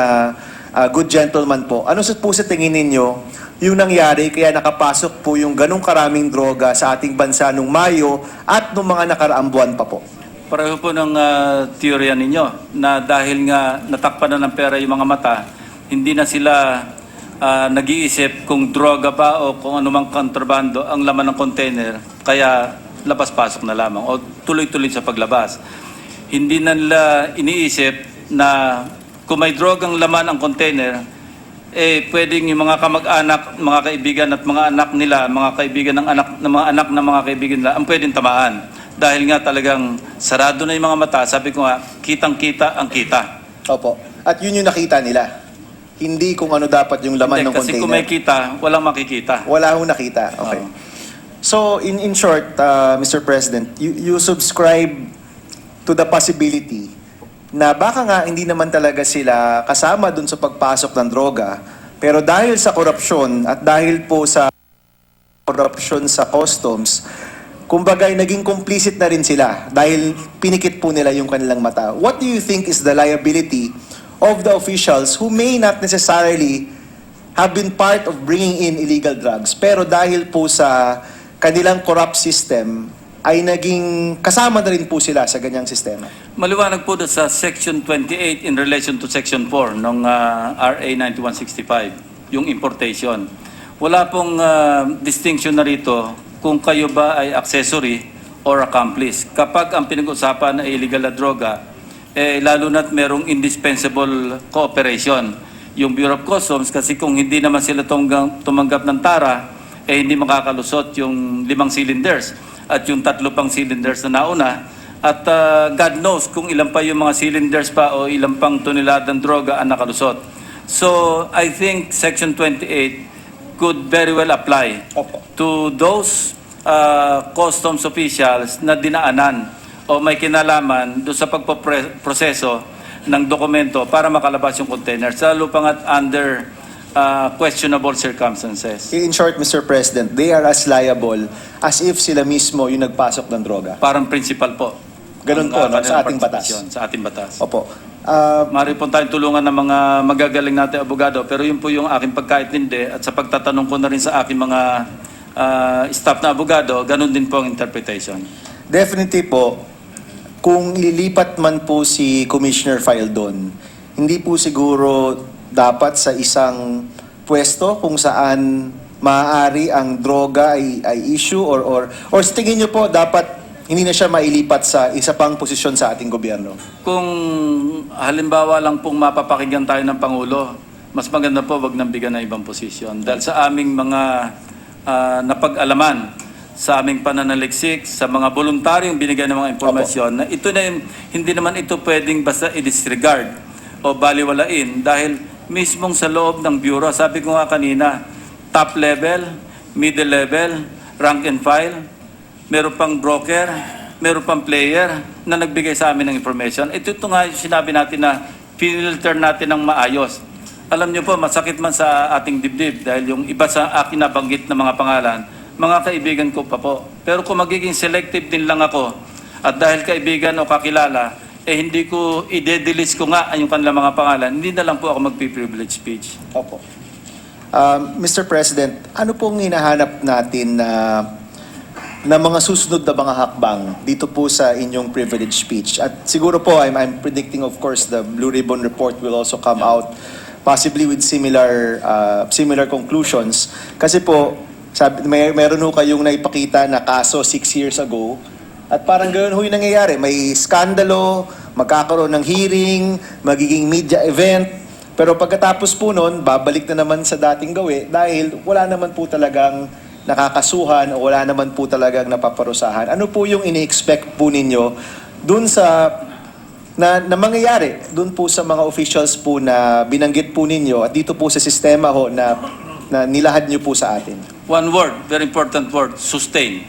good gentleman po? Ano po sa tingin ninyo yung nangyari kaya nakapasok po yung ganong karaming droga sa ating bansa nung Mayo at nung mga nakaraang buwan pa po? Pareho po ng teorya ninyo na dahil nga natakpan na ng pera yung mga mata, hindi na sila nag-iisip kung droga ba o kung anumang kontrabando ang laman ng container, kaya labas-pasok na lamang o tuloy-tuloy sa paglabas. Hindi na nila iniisip na kung may drogang laman ang container, pwedeng yung mga kamag-anak, mga kaibigan at mga anak nila, mga kaibigan ng anak ng mga kaibigan nila, ang pwedeng tamaan. Dahil nga talagang sarado na yung mga mata, sabi ko nga, kitang-kita ang kita. Opo. At yun yung nakita nila. Hindi kung ano dapat yung laman ng Kasi container. kung may kita, walang makikita. Wala hong nakita. Okay. So, in short, Mr. President, you subscribe to the possibility na baka nga hindi naman talaga sila kasama dun sa pagpasok ng droga, pero dahil sa korupsyon at dahil po sa korupsyon sa customs, kumbaga naging complicit na rin sila dahil pinikit po nila yung kanilang mata. What do you think is the liability of the officials who may not necessarily have been part of bringing in illegal drugs, pero dahil po sa kanilang corrupt system, ay naging kasama na rin po sila sa ganyang sistema? Maliwanag po doon sa Section 28 in relation to Section 4 ng RA 9165, yung importation. Wala pong distinction na rito kung kayo ba ay accessory or accomplice. Kapag ang pinag-usapan ay illegal na droga, lalo na't merong indispensable cooperation. Yung Bureau of Customs, kasi kung hindi naman sila tumanggap ng TARA, hindi makakalusot yung 5 cylinders at yung 3 pang cylinders na nauna. At God knows kung ilan pa yung mga cylinders pa o ilan pang toneladang droga ang nakalusot. So, I think Section 28 could very well apply to those customs officials na dinaanan o may kinalaman doon sa pagpoproseso ng dokumento para makalabas yung container, lalo pa nga under questionable circumstances. In short, Mr. President, they are as liable as if sila mismo yung nagpasok ng droga. Parang principal po. Ganun po, no? Sa ating batas. Sa ating batas. Opo. Maaari po tayong tulungan ng mga magagaling natin abogado, pero yun po yung aking pagkaintindi at sa pagtatanong ko na rin sa aking mga staff na abogado, ganun din po ang interpretation. Definitely po, kung lilipat man po si Commissioner File doon, hindi po siguro dapat sa isang pwesto kung saan maaari ang droga ay issue or sa tingin nyo po dapat hindi na siya mailipat sa isa pang posisyon sa ating gobyerno? Kung halimbawa lang pong mapapakinggan tayo ng Pangulo, mas maganda po wag nang bigyan ng ibang posisyon. Dahil sa aming mga napag-alaman, sa aming pananaliksik, sa mga voluntaryong binigyan ng mga impormasyon, na ito na hindi naman ito pwedeng basta i-disregard o baliwalain dahil mismong sa loob ng Bureau, sabi ko nga kanina, top level, middle level, rank and file, meron pang broker, meron pang player na nagbigay sa amin ng information. Ito nga yung sinabi natin na filter natin ng maayos. Alam niyo po, masakit man sa ating dibdib dahil yung iba sa akin nabanggit na mga pangalan, mga kaibigan ko pa po. Pero kung magiging selective din lang ako at dahil kaibigan o kakilala, hindi ko i-delist ko nga yung kanilang mga pangalan, hindi na lang po ako magpi-privilege speech. Opo. Mr. President, ano pong hinahanap natin na mga susunod na mga hakbang dito po sa inyong privilege speech? At siguro po, I'm predicting, of course, the Blue Ribbon Report will also come out possibly with similar conclusions. Kasi po, meron ho kayong naipakita na kaso 6 years ago at parang ganoon ho yung nangyayari. May skandalo, magkakaroon ng hearing, magiging media event, pero pagkatapos po nun, babalik na naman sa dating gawi dahil wala naman po talagang nakakasuhan o wala naman po talagang napaparusahan. Ano po yung ini-expect po ninyo dun sa na mangyayari dun po sa mga officials po na binanggit po ninyo at dito po sa sistema ho na nilahad nyo po sa atin? One word, very important word, sustain.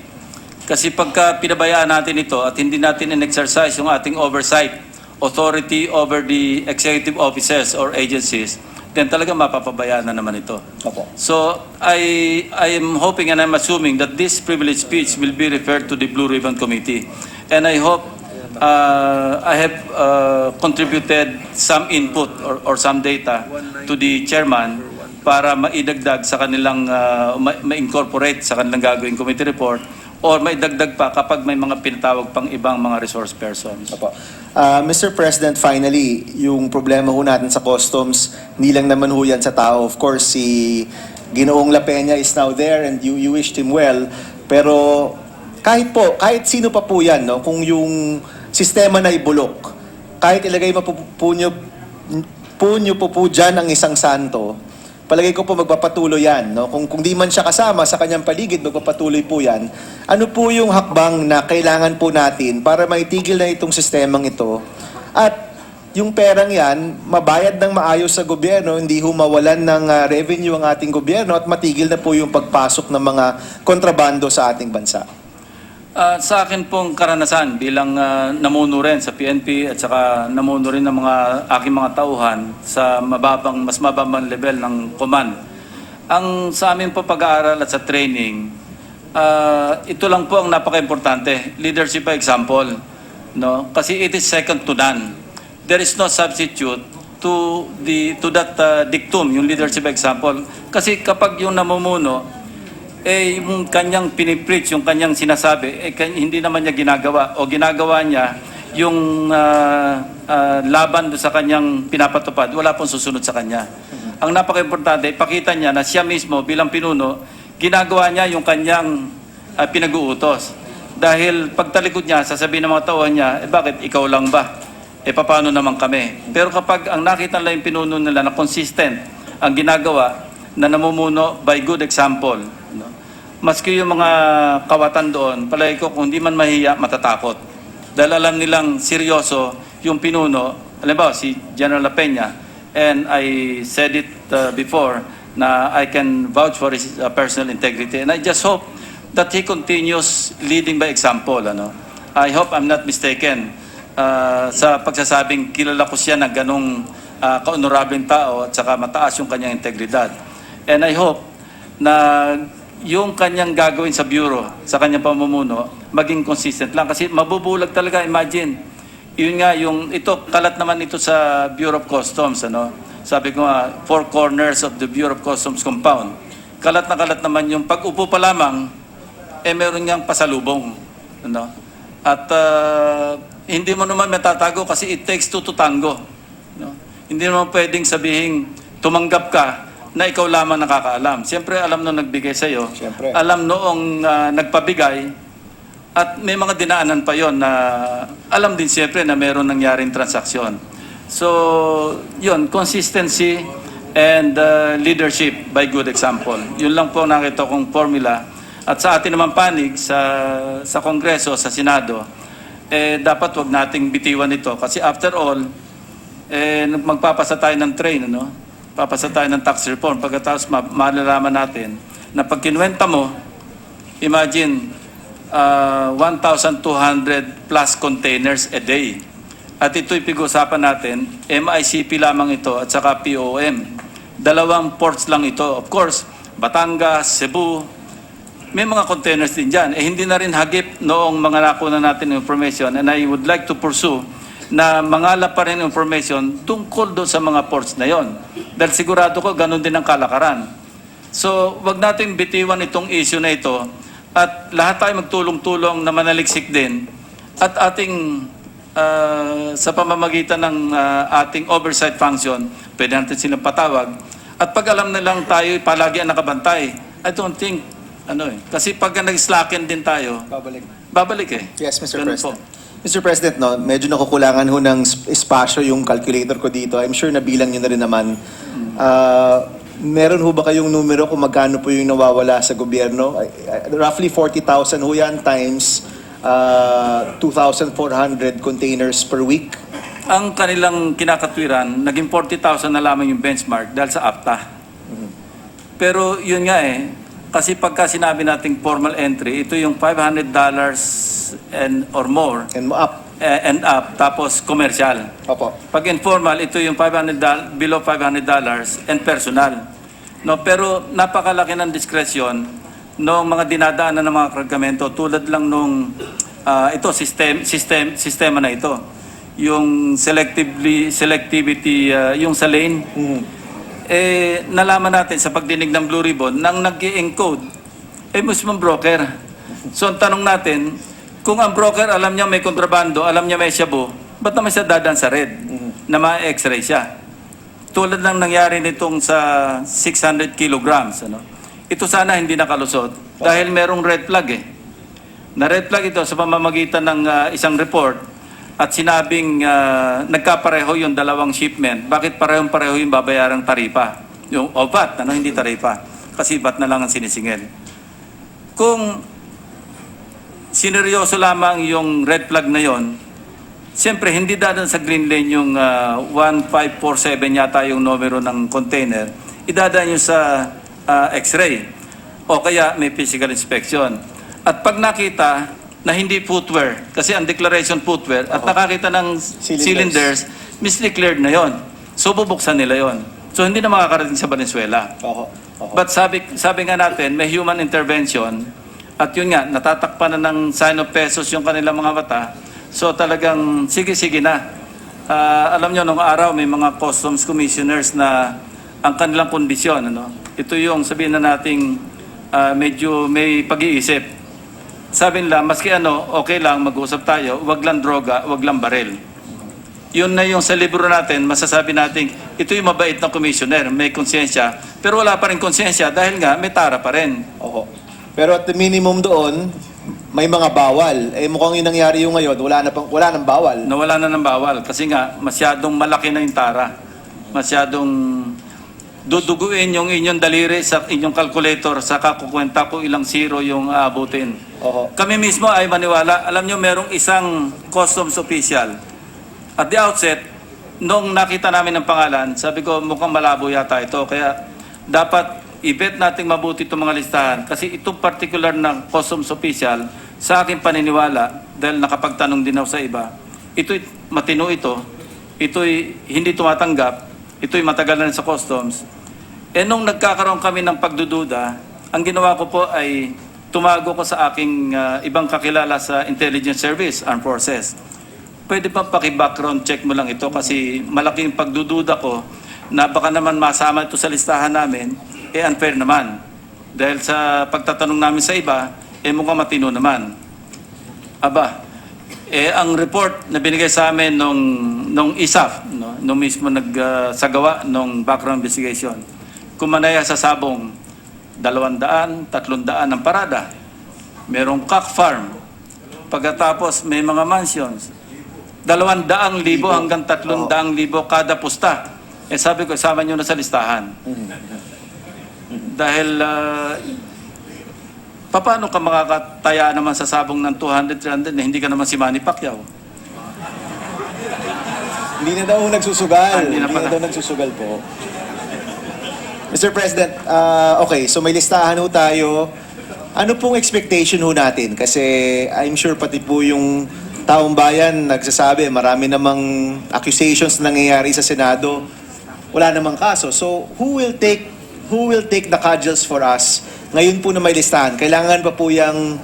Kasi pagka pinabayaan natin ito at hindi natin in-exercise yung ating oversight, authority over the executive offices or agencies, then talaga mapapabayaan na naman ito. Opo. So, I am hoping and I'm assuming that this privilege speech will be referred to the Blue Ribbon Committee. And I hope I have contributed some input or some data to the chairman para maidagdag sa kanilang, ma-incorporate sa kanilang gagawing committee report or maidagdag pa kapag may mga pinatawag pang ibang mga resource persons. Opo. Mr. President, finally, yung problema ho natin sa customs, hindi lang naman ho yan sa tao. Of course, si Ginoong La Peña is now there and you wished him well. Pero kahit sino pa po yan, no? Kung yung sistema na ibulok, kahit ilagay punyo po dyan ang isang santo, palagay ko po magpapatuloy yan. No? Kung di man siya kasama sa kanyang paligid, magpapatuloy po yan. Ano po yung hakbang na kailangan po natin para maitigil na itong sistemang ito? At yung perang yan, mabayad ng maayos sa gobyerno, hindi mawalan ng revenue ang ating gobyerno at matigil na po yung pagpasok ng mga kontrabando sa ating bansa. Sa akin pong karanasan bilang namuno rin sa PNP at saka namuno rin ng mga aking mga tauhan sa mas mababang level ng command. Ang sa amin po pag-aaral at sa training, ito lang po ang napaka-importante. Leadership by example. No? Kasi it is second to none. There is no substitute to that dictum, yung leadership by example. Kasi kapag yung namumuno, yung kanyang pinipreach, yung kanyang sinasabi, hindi naman niya ginagawa o ginagawa niya yung laban sa kanyang pinapatupad, wala pong susunod sa kanya. Ang napaka-importante, ipakita niya na siya mismo bilang pinuno, ginagawa niya yung kanyang pinag-uutos. Dahil pagtalikod niya, sasabihin ng mga tauhan niya, bakit ikaw lang ba? Paano naman kami? Pero kapag ang nakita nila yung pinuno nila na consistent ang ginagawa, na namumuno by good example, no? Maski yung mga kawatan doon, palagi ko kung di man mahiya, matatakot. Dahil alam nilang seryoso yung pinuno, alam ba, si General La Peña, and I said it before, na I can vouch for his personal integrity. And I just hope that he continues leading by example. Ano? I hope I'm not mistaken sa pagsasabing kilala ko siya na ganong kaonorableng tao at saka mataas yung kanyang integridad. And I hope na yung kanyang gagawin sa bureau, sa kanyang pamumuno, maging consistent lang. Kasi mabubulag talaga, imagine. Yun nga, ito, kalat naman ito sa Bureau of Customs. Ano? Sabi ko nga, 4 corners of the Bureau of Customs compound. Kalat na kalat naman yung pag-upo pa lamang, meron niyang pasalubong. Ano? At hindi mo naman matatago kasi it takes two to tango. No? Hindi naman pwedeng sabihin, tumanggap ka, na ikaw lamang nakakaalam. Siyempre, alam nung nagbigay sa'yo. Siyempre. Alam noong nagpabigay. At may mga dinaanan pa yon na alam din siyempre na meron nangyaring transaksyon. So, yun, consistency and leadership by good example. Yun lang po nakita kong formula. At sa atin naman panig, sa Kongreso, sa Senado, dapat wag nating bitiwan ito. Kasi after all, magpapasa tayo ng train, ano? Papasa tayo ng tax reform. Pagkatapos malalaman natin na pag kinuwenta mo, imagine 1,200 plus containers a day. At ito'y pag-usapan natin, MICP lamang ito at saka POM. 2 ports lang ito. Of course, Batangas, Cebu, may mga containers din dyan. Hindi na rin hagip noong mga nakuha natin information, and I would like to pursue na mangalap pa rin information tungkol doon sa mga ports na yon. Dahil sigurado ko, ganun din ang kalakaran. So, wag nating bitiwan itong issue na ito at lahat tayo magtulong-tulong na manaliksik din at ating sa pamamagitan ng ating oversight function, pwede natin silang patawag. At pag alam na lang tayo, palagi ang nakabantay. I don't think, kasi pag nag-slacken din tayo, babalik eh. Yes, Mr. Ganun President. po. Mr. President, no, medyo nakukulangan ho ng espasyo yung calculator ko dito. I'm sure nabilang nyo na rin naman. Meron ho ba kayong numero kung magkano po yung nawawala sa gobyerno? Roughly 40,000 ho yan times 2,400 containers per week. Ang kanilang kinakatwiran, naging 40,000 na lamang yung benchmark dahil sa APTA. Pero yun nga kasi pagka sinabi nating formal entry, ito yung $500 or more and up, tapos commercial. Opo. Pag informal, ito yung below $500 and personal. No, pero napakalaki ng diskresyon ng mga dinadaanan ng mga kargamento tulad lang nung sistema na ito. Yung selectivity, yung sa lane. Nalaman natin sa pagdinig ng Blue Ribbon nang nag-i-encode, mismong broker. So ang tanong natin, kung ang broker alam niya may kontrabando, alam niya may shabu, ba't naman siya dadaan sa red na ma-x-ray siya? Tulad lang nangyari nitong sa 600 kilograms. Ito sana hindi nakalusot dahil merong red flag Na red flag ito sa pamamagitan ng isang report at sinabing nagkapareho yung dalawang shipment. Bakit parehong-pareho yung babayarang taripa? Yung VAT, hindi taripa. Kasi VAT na lang ang sinisingil. Kung sineryoso lamang yung red flag na yon, siyempre hindi dadaan sa green lane yung 1547 yata yung numero ng container. Idadaan nyo sa x-ray o kaya may physical inspection. At pag nakita na hindi footwear, kasi ang declaration footwear, at nakakita ng cylinders, misdeclared na yon. So bubuksan nila yon. So hindi na makakarating sa Valenzuela. But sabi nga natin, may human intervention, at yun nga, natatakpan na ng sign of pesos yung kanilang mga mata. So talagang, sige na. Alam nyo, nung araw, may mga customs commissioners na ang kanilang kondisyon. Ito yung sabihin na nating medyo may pag-iisip. Sabi nila, maski okay lang, mag-usap tayo, wag lang droga, wag lang baril. Yun na yung sa libro natin, masasabi natin, ito yung mabait na commissioner, may konsensya, pero wala pa rin konsensya dahil nga may tara pa rin. Pero at the minimum doon, may mga bawal. Mukhang yung nangyari yung ngayon, wala nang bawal. Nawala na ng bawal kasi nga masyadong malaki na yung tara. Masyadong duduguin yung inyong daliri sa inyong calculator sa kukwenta ko ilang zero yung aabutin. Kami mismo ay maniwala. Alam nyo, merong isang customs official. At the outset, nung nakita namin ng pangalan, sabi ko mukhang malabo yata ito. Kaya dapat i-vet natin mabuti itong mga listahan. Kasi itong particular ng customs official, sa aking paniniwala, dahil nakapagtanong din ako sa iba, ito'y matino ito'y hindi tumatanggap, ito'y matagal na sa customs. Nung nagkakaroon kami ng pagdududa, ang ginawa ko po ay tumago ko sa aking ibang kakilala sa Intelligence Service, Armed Forces. Pwede pa paki-background check mo lang ito kasi malaking pagdududa ko na baka naman masama ito sa listahan namin, unfair naman. Dahil sa pagtatanong namin sa iba, mukhang matino naman. Ang report na binigay sa amin nung ISAF, nung mismo nagsagawa nung background investigation, kumanaya sa sabong 200, 300 ang parada. Merong cock farm. Pagkatapos may mga mansions. 200,000 hanggang 300,000 kada pusta. Sabi ko, sama nyo na sa listahan. Dahil, paano ka makakataya naman sa sabong ng 200, 300 na hindi ka naman si Manny Pacquiao? Hindi na daw nagsusugal. Hindi na daw nagsusugal po. Mr. President, okay, so may listahan ho tayo. Ano pong expectation ho natin? Kasi I'm sure pati po yung taong bayan nagsasabi, marami namang accusations na nangyayari sa Senado. Wala namang kaso. So who will take the cudgels for us? Ngayon po na may listahan, kailangan pa po yung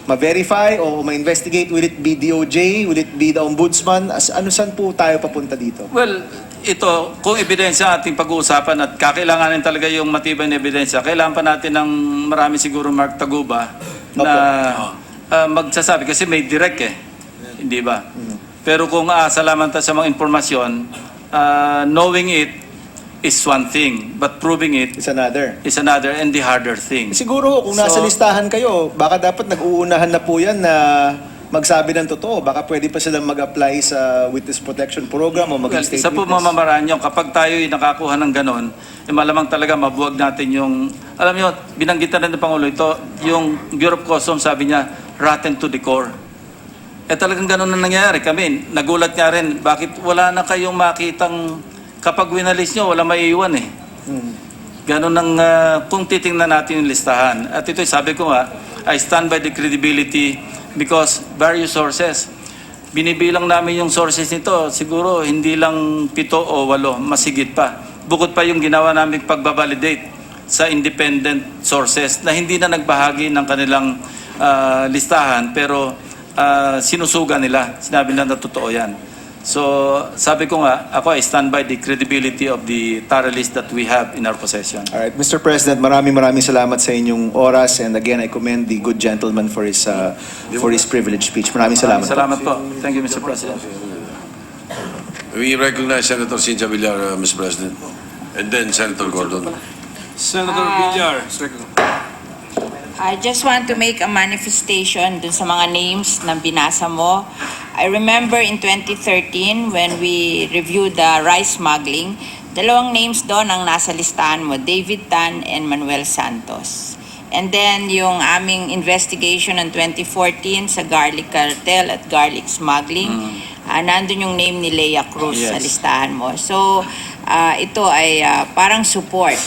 ma-verify o ma-investigate? Will it be DOJ? Will it be the Ombudsman? Saan po tayo papunta dito? Well, ito, kung ebidensya ating pag-uusapan at kakailanganin talaga yung matibay na ebidensya, kailangan pa natin ng marami siguro Mark Taguba na magsasabi kasi may direct hindi ba? Pero kung salaman tayo sa mga informasyon, knowing it is one thing, but proving it is another and the harder thing. Siguro kung nasa listahan kayo, baka dapat nag-uunahan na po yan na magsabi ng totoo. Baka pwede pa silang mag-apply sa witness protection program o Well, maging state isa po witness. mamamaraan yung kapag tayo nakakuha ng ganon, malamang talaga mabuwag natin yung, alam nyo, binanggitan na ng Pangulo ito, yung Bureau of Customs sabi niya, rotten to the core. Talagang ganon na nangyayari. Kami, nagulat nga rin, bakit wala na kayong makitang, kapag winalis nyo, wala maiiwan eh. Ganon ang, kung titingnan natin yung listahan. At ito, sabi ko nga, I stand by the credibility because various sources. Binibilang namin yung sources nito, siguro hindi lang 7 o 8, masigit pa. Bukod pa yung ginawa namin pagbabalidate sa independent sources na hindi na nagbahagi ng kanilang listahan pero sinusuga nila. Sinabi na totoo yan. So, sabi ko nga, ako I stand by the credibility of the tara list that we have in our possession. Alright, Mr. President, maraming salamat sa inyong oras and again, I commend the good gentleman for his privileged speech. Maraming salamat. Salamat po. Thank you, Mr. President. We recognize Senator Cynthia Villar, Mr. President. And then Senator Gordon. Senator Villar is recognized. I just want to make a manifestation dun sa mga names na binasa mo. I remember in 2013 when we reviewed the rice smuggling, 2 names doon ang nasa listahan mo, David Tan and Manuel Santos. And then yung aming investigation ng 2014 sa garlic cartel at garlic smuggling, nandun yung name ni Lea Cruz sa listahan mo. So ito ay parang support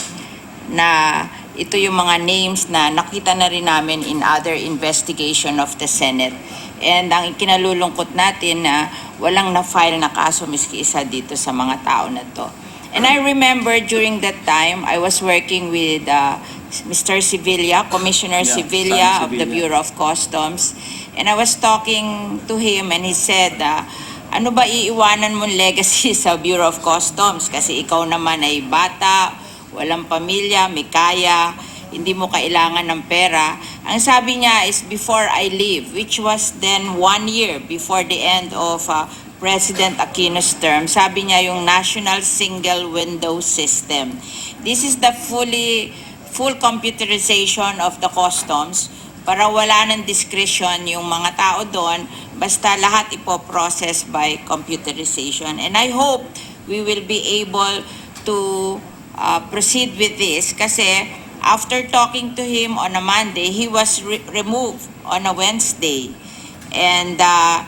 na ito yung mga names na nakita na rin namin in other investigation of the Senate. And ang ikinalulungkot natin na walang na-file na kaso miski isa dito sa mga tao na to. And I remember during that time, I was working with Mr. Sevilla, Commissioner Sevilla of the Bureau of Customs. And I was talking to him and he said, ano ba iiwanan mong legacy sa Bureau of Customs? Kasi ikaw naman ay bata, walang pamilya, may kaya, hindi mo kailangan ng pera. Ang sabi niya is before I leave, which was then 1 year before the end of President Aquino's term, sabi niya yung National Single Window System. This is the full computerization of the customs para wala ng discretion yung mga tao doon, basta lahat ipoprocess by computerization. And I hope we will be able to proceed with this kasi after talking to him on a Monday, he was removed on a Wednesday. And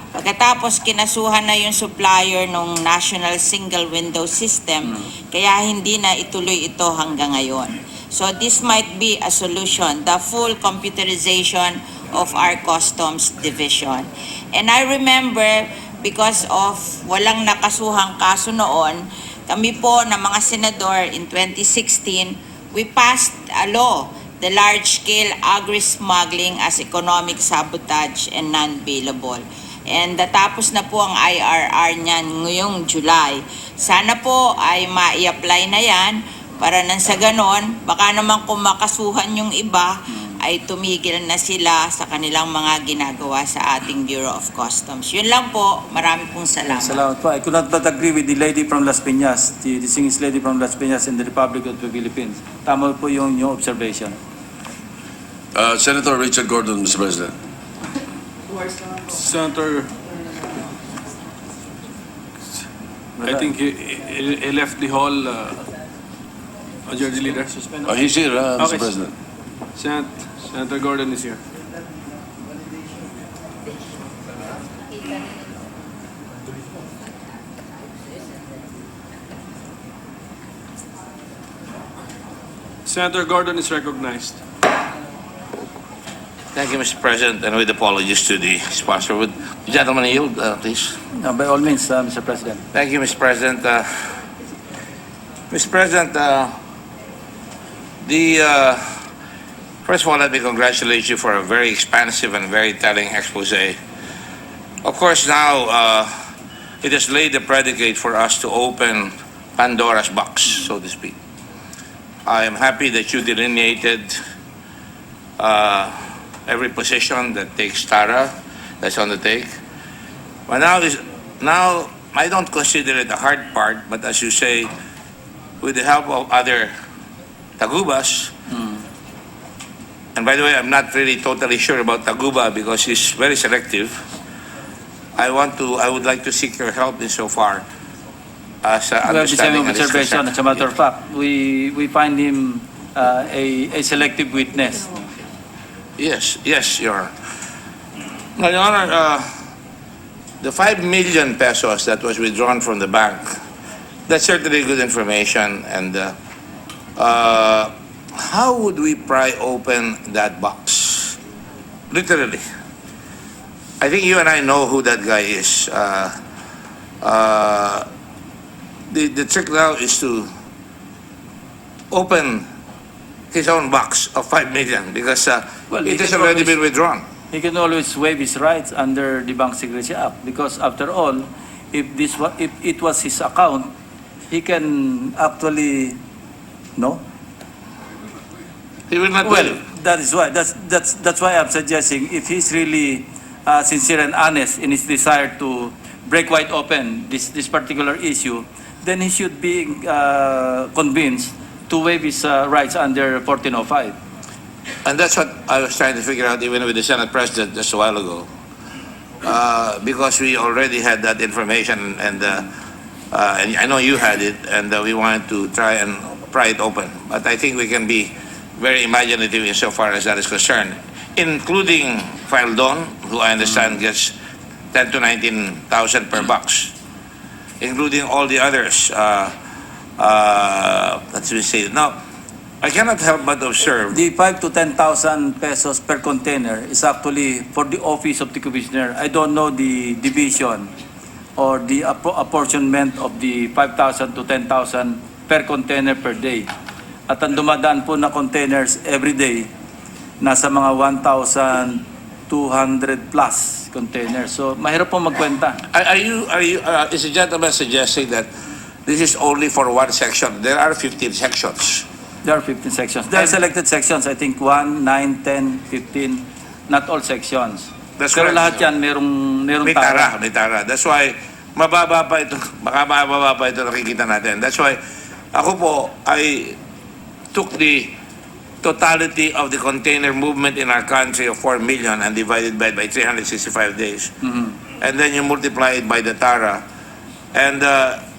pagkatapos kinasuhan na yung supplier ng National Single Window System, kaya hindi na ituloy ito hanggang ngayon. So this might be a solution, the full computerization of our customs division. And I remember because of walang nakasuhang kaso noon, kami po na mga senador in 2016, we passed a law, the large-scale agri-smuggling as economic sabotage and non-bailable. And natapos na po ang IRR niyan ngayong July. Sana po ay ma-i-apply na yan para nang sa ganon, baka naman kung makasuhan yung iba, ay tumigil na sila sa kanilang mga ginagawa sa ating Bureau of Customs. Yun lang po. Marami pong salamat. Salamat po. I could not but agree with the lady from Las Piñas, the distinguished lady from Las Piñas in the Republic of the Philippines. Tama po yung observation. Senator Richard Gordon, Mr. President. Senator, I think he left the hall. Majority Leader. He's here, Mr. Okay. President. Senator Gordon is here. Senator Gordon is recognized. Thank you, Mr. President, and with apologies to the sponsor. Would the gentleman yield, please? By all means, Mr. President. Thank you, Mr. President. Mr. President, first of all, let me congratulate you for a very expansive and very telling expose. Of course, now it has laid the predicate for us to open Pandora's box, so to speak. I am happy that you delineated every position that takes Tara, that's on the take. But now I don't consider it the hard part, but as you say, with the help of other Tagubas, and by the way, I'm not really totally sure about Taguba because he's very selective. I would like to seek your help insofar as We have the same understanding and observation. discussion. As a matter of fact, we find him a selective witness. Yes, Your Honor. Now, Your Honor, the 5 million pesos that was withdrawn from the bank, that's certainly good information. And how would we pry open that box? Literally. I think you and I know who that guy is. The trick now is to open his own box of 5 million because Well, it he has can already always- been withdrawn. He can always waive his rights under the Bank Secrecy Act because after all, if it was his account, he can actually no. He will not Well, waive. that is why that's why I'm suggesting if he's really sincere and honest in his desire to break wide open this particular issue, then he should be convinced to waive his rights under 1405. And that's what I was trying to figure out even with the Senate President just a while ago. Because we already had that information and I know you had it and we wanted to try and pry it open. But I think we can be very imaginative insofar as that is concerned, including Fildon, who I understand gets 10 to 19,000 per box, including all the others. Let's say now, I cannot help but observe. The 5 to 10,000 pesos per container is actually for the office of the commissioner. I don't know the division or the apportionment of the 5,000 to 10,000 per container per day. At ang dumadaan po na containers every day, nasa mga 1,200 plus containers. So, mahirap po magkwenta. Is the gentleman suggesting that this is only for one section? There are 15 sections. There are 15 sections. There are selected sections. I think 1, 9, 10, 15. Not all sections. That's Pero correct. lahat yan merong May tara. tara. That's why, mababa pa ito, mababa pa ito nakikita natin. That's why, ako po, I took the totality of the container movement in our country of 4 million and divided by 365 days. And then you multiply it by the tara. And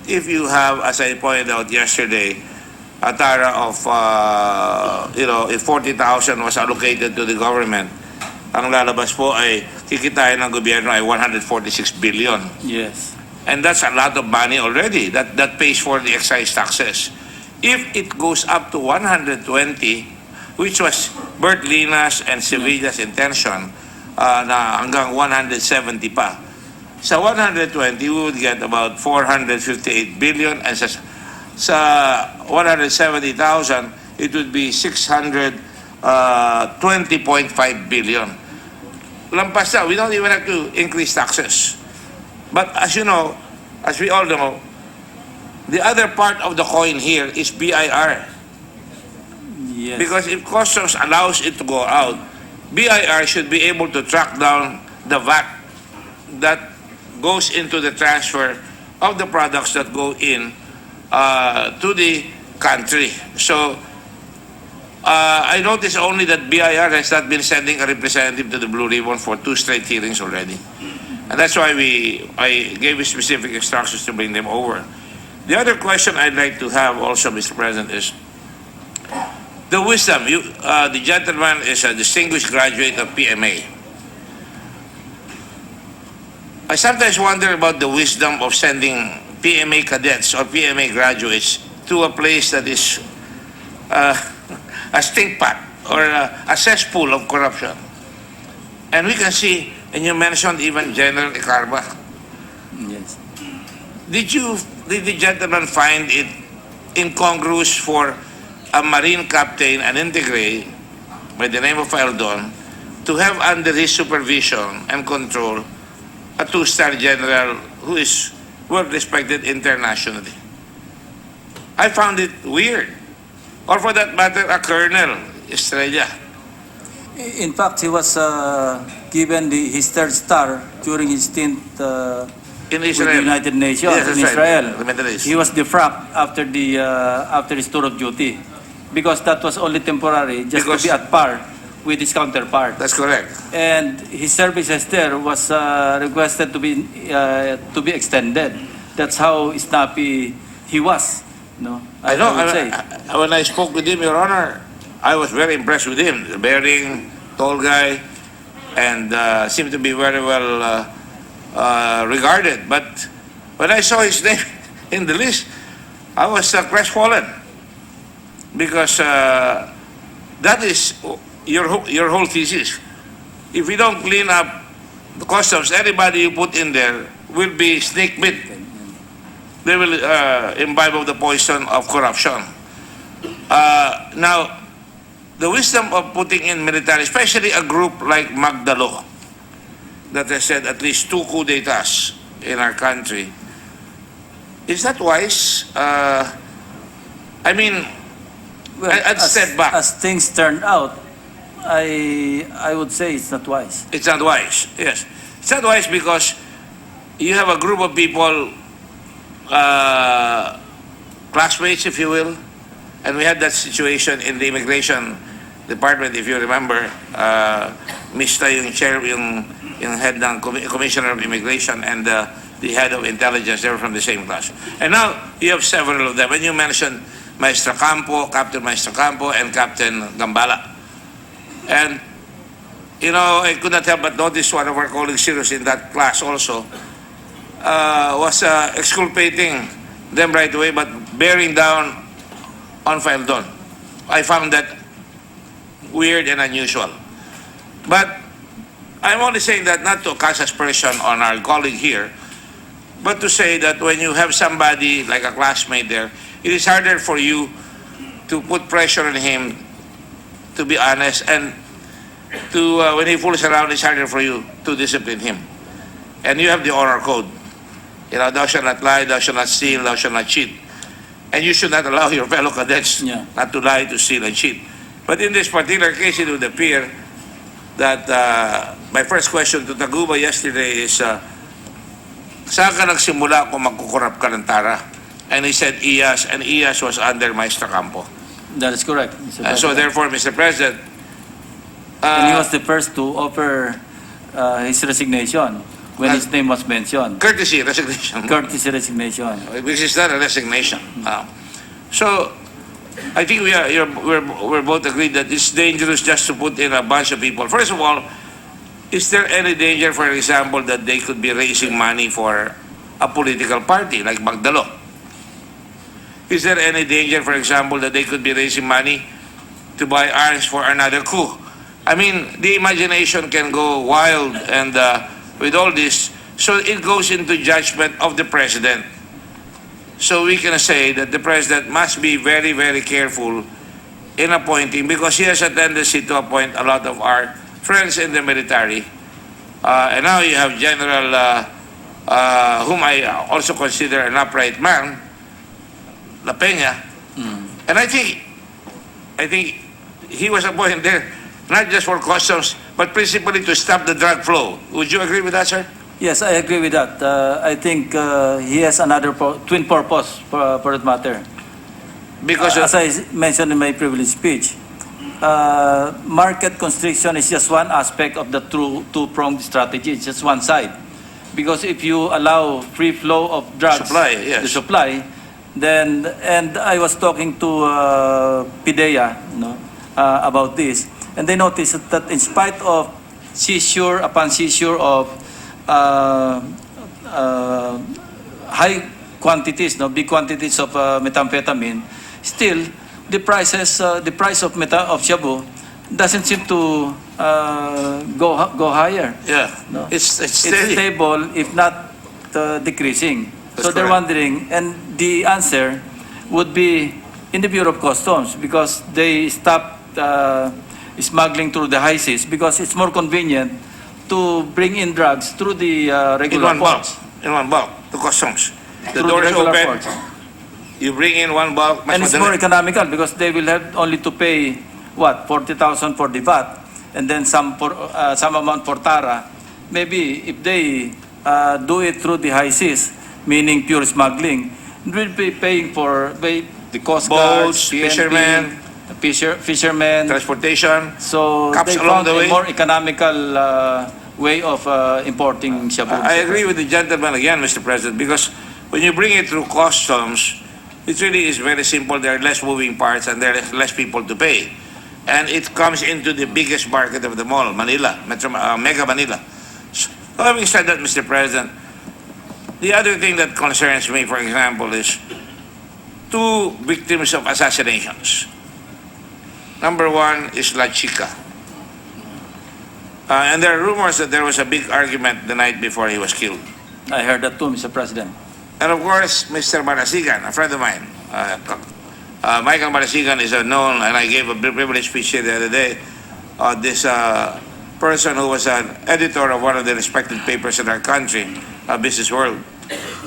if you have, as I pointed out yesterday, a tara of, if 40,000 was allocated to the government, ang lalabas po ay kikitain ng gobyerno ay 146 billion. Yes. And that's a lot of money already. That pays for the excise taxes. If it goes up to 120, which was Bert Linas and Sevilla's intention, na hanggang 170 pa. Sa 120, we would get about 458 billion and sa 170,000, it would be 620.5 billion. Lampas na. We don't even have to increase taxes. But as you know, as we all know, the other part of the coin here is BIR. Yes. Because if customs allows it to go out, BIR should be able to track down the VAT that goes into the transfer of the products that go in to the country. So, I noticed only that BIR has not been sending a representative to the Blue Ribbon for 2 straight hearings already. And that's why I gave you specific instructions to bring them over. The other question I'd like to have also, Mr. President, is the wisdom. The gentleman is a distinguished graduate of PMA. I sometimes wonder about the wisdom of sending PMA cadets or PMA graduates to a place that is a stink pot or a cesspool of corruption. And we can see, and you mentioned even General Icarba. Yes. Did the gentleman find it incongruous for a Marine captain, an integre, by the name of Fildon, to have under his supervision and control a 2-star general who is well respected internationally? I found it weird. Or for that matter, a colonel, Estrella. In fact, he was given his 3rd star during his stint In with Israel. the United Nations Yes, that's in right. Israel. The Middle East. He was defrocked after his tour of duty because that was only temporary, just Because- to be at par with his counterpart. That's correct. And his services there was requested to be extended. That's how snappy he was. No, I know. would say. When I spoke with him, Your Honor, I was very impressed with him. The bearing, tall guy, and seemed to be very well regarded. But when I saw his name in the list, I was crestfallen because that is your whole thesis. If you don't clean up the customs, anybody you put in there will be snake bit. They will imbibe of the poison of corruption. Now, the wisdom of putting in military, especially a group like Magdalo, that has said at least 2 coup d'etats in our country, is that wise? I mean, Well, I'd step back. As things turned out, I would say it's not wise. It's not wise, yes. It's not wise because you have a group of people, classmates, if you will, and we had that situation in the immigration department, if you remember, mista yung chair, yung head ng commissioner of immigration and the head of intelligence, they were from the same class. And now, you have several of them. When you mentioned Maestra Campo, Captain Maestra Campo, and Captain Gambala. And, you know, I could not help but notice one of our colleagues, serious in that class also, was exculpating them right away, but bearing down on file done. I found that weird and unusual. But I'm only saying that not to cast aspersion on our colleague here, but to say that when you have somebody like a classmate there, it is harder for you to put pressure on him to be honest, and to when he fools around, it's harder for you to discipline him. And you have the honor code. You know, thou shalt not lie, thou shalt not steal, thou shalt not cheat. And you should not allow your fellow cadets not to lie, to steal, and cheat. But in this particular case, it would appear that my first question to Taguba yesterday is, saan ka nagsimula kung magkukurap ka ng Tara? And he said IAS, and IAS was under Maestra Campo. That is correct, Mr. And so President. therefore, Mr. President, And he was the first to offer his resignation when his name was mentioned. courtesy resignation, Courtesy resignation. which is not a resignation. So I think we're both agreed that it's dangerous just to put in a bunch of people. First of all, is there any danger, for example, that they could be raising money for a political party like Magdalo? Is there any danger, for example, that they could be raising money to buy arms for another coup? I mean, the imagination can go wild, and with all this, so it goes into judgment of the president. So we can say that the president must be very, very careful in appointing, because he has a tendency to appoint a lot of our friends in the military. And now you have General, whom I also consider an upright man, La Peña. And I think he was appointed there not just for customs, but principally to stop the drug flow. Would you agree with that, sir? Yes, I agree with that. I think he has another twin purpose for that matter. Because As I mentioned in my previous speech, market constriction is just one aspect of the two-pronged strategy. It's just one side. Because if you allow free flow of drugs, Supply, yes. the supply, then, and I was talking to PIDEA about this, and they noticed that in spite of seizure upon seizure of high quantities, big quantities of methamphetamine, still the price of shabu doesn't seem to go higher. yeah, No. it's It's steady. stable, if not decreasing. That's So they're correct. wondering, and the answer would be in the Bureau of Customs, because they stopped smuggling through the high seas, because it's more convenient to bring in drugs through the In regular one bulk. ports. In one bulk. To customs. The Through door is regular open. ports. You bring in one bulk. Mas And it's more madali. economical because they will have only to pay, 40,000 for the VAT, and then some amount for Tara. Maybe if they do it through the high seas, meaning pure smuggling, we'll be paying for the Coast Guard, Boats, PNP, fishermen, fishermen. transportation. So Caps they along found the way. a more economical way of importing shabu. I agree with the gentleman again, Mr. President, because when you bring it through customs, it really is very simple. There are less moving parts and there are less people to pay. And it comes into the biggest market of them all, Manila, Mega Manila. So, having said that, Mr. President, the other thing that concerns me, for example, is two victims of assassinations. Number one is La Chica. And there are rumors that there was a big argument the night before he was killed. I heard that too, Mr. President. And of course, Mr. Marasigan, a friend of mine, Michael Marasigan is a known, and I gave a privileged speech here the other day, this person who was an editor of one of the respected papers in our country, Business World.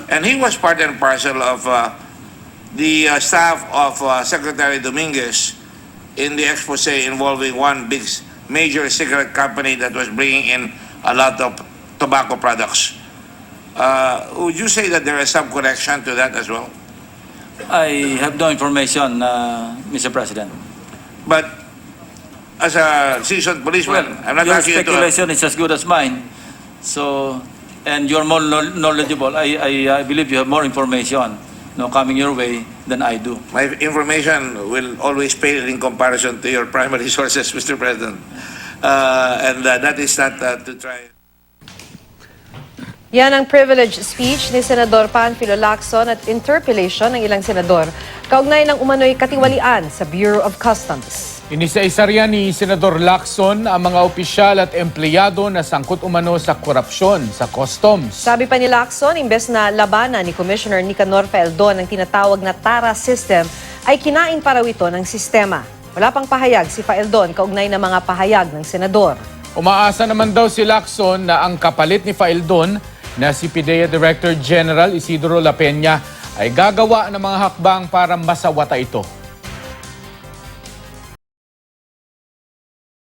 And he was part and parcel of the staff of Secretary Dominguez in the expose involving one big major cigarette company that was bringing in a lot of tobacco products. Would you say that there is some connection to that as well? I have no information, Mr. President. But as a seasoned policeman, I'm not your asking you to... speculation is as good as mine. So, and you're more knowledgeable. I believe you have more information, coming your way than I do. My information will always pale in comparison to your primary sources, Mr. President. And that is not to try... Yan ang privilege speech ni Senador Panfilo Lacson at interpellation ng ilang senador kaugnay ng umano'y katiwalian sa Bureau of Customs. Inisa-isa riyan ni Senador Lacson ang mga opisyal at empleyado na sangkot umano sa korupsyon sa customs. Sabi pa ni Lacson, imbes na labanan ni Commissioner Nicanor Faeldon ang tinatawag na TARA system, ay kinain pa raw ito ng sistema. Wala pang pahayag si Faeldon kaugnay ng mga pahayag ng senador. Umaasa naman daw si Lacson na ang kapalit ni Faeldon na si PIDEA Director General Isidro La Peña ay gagawa ng mga hakbang para masawata ito.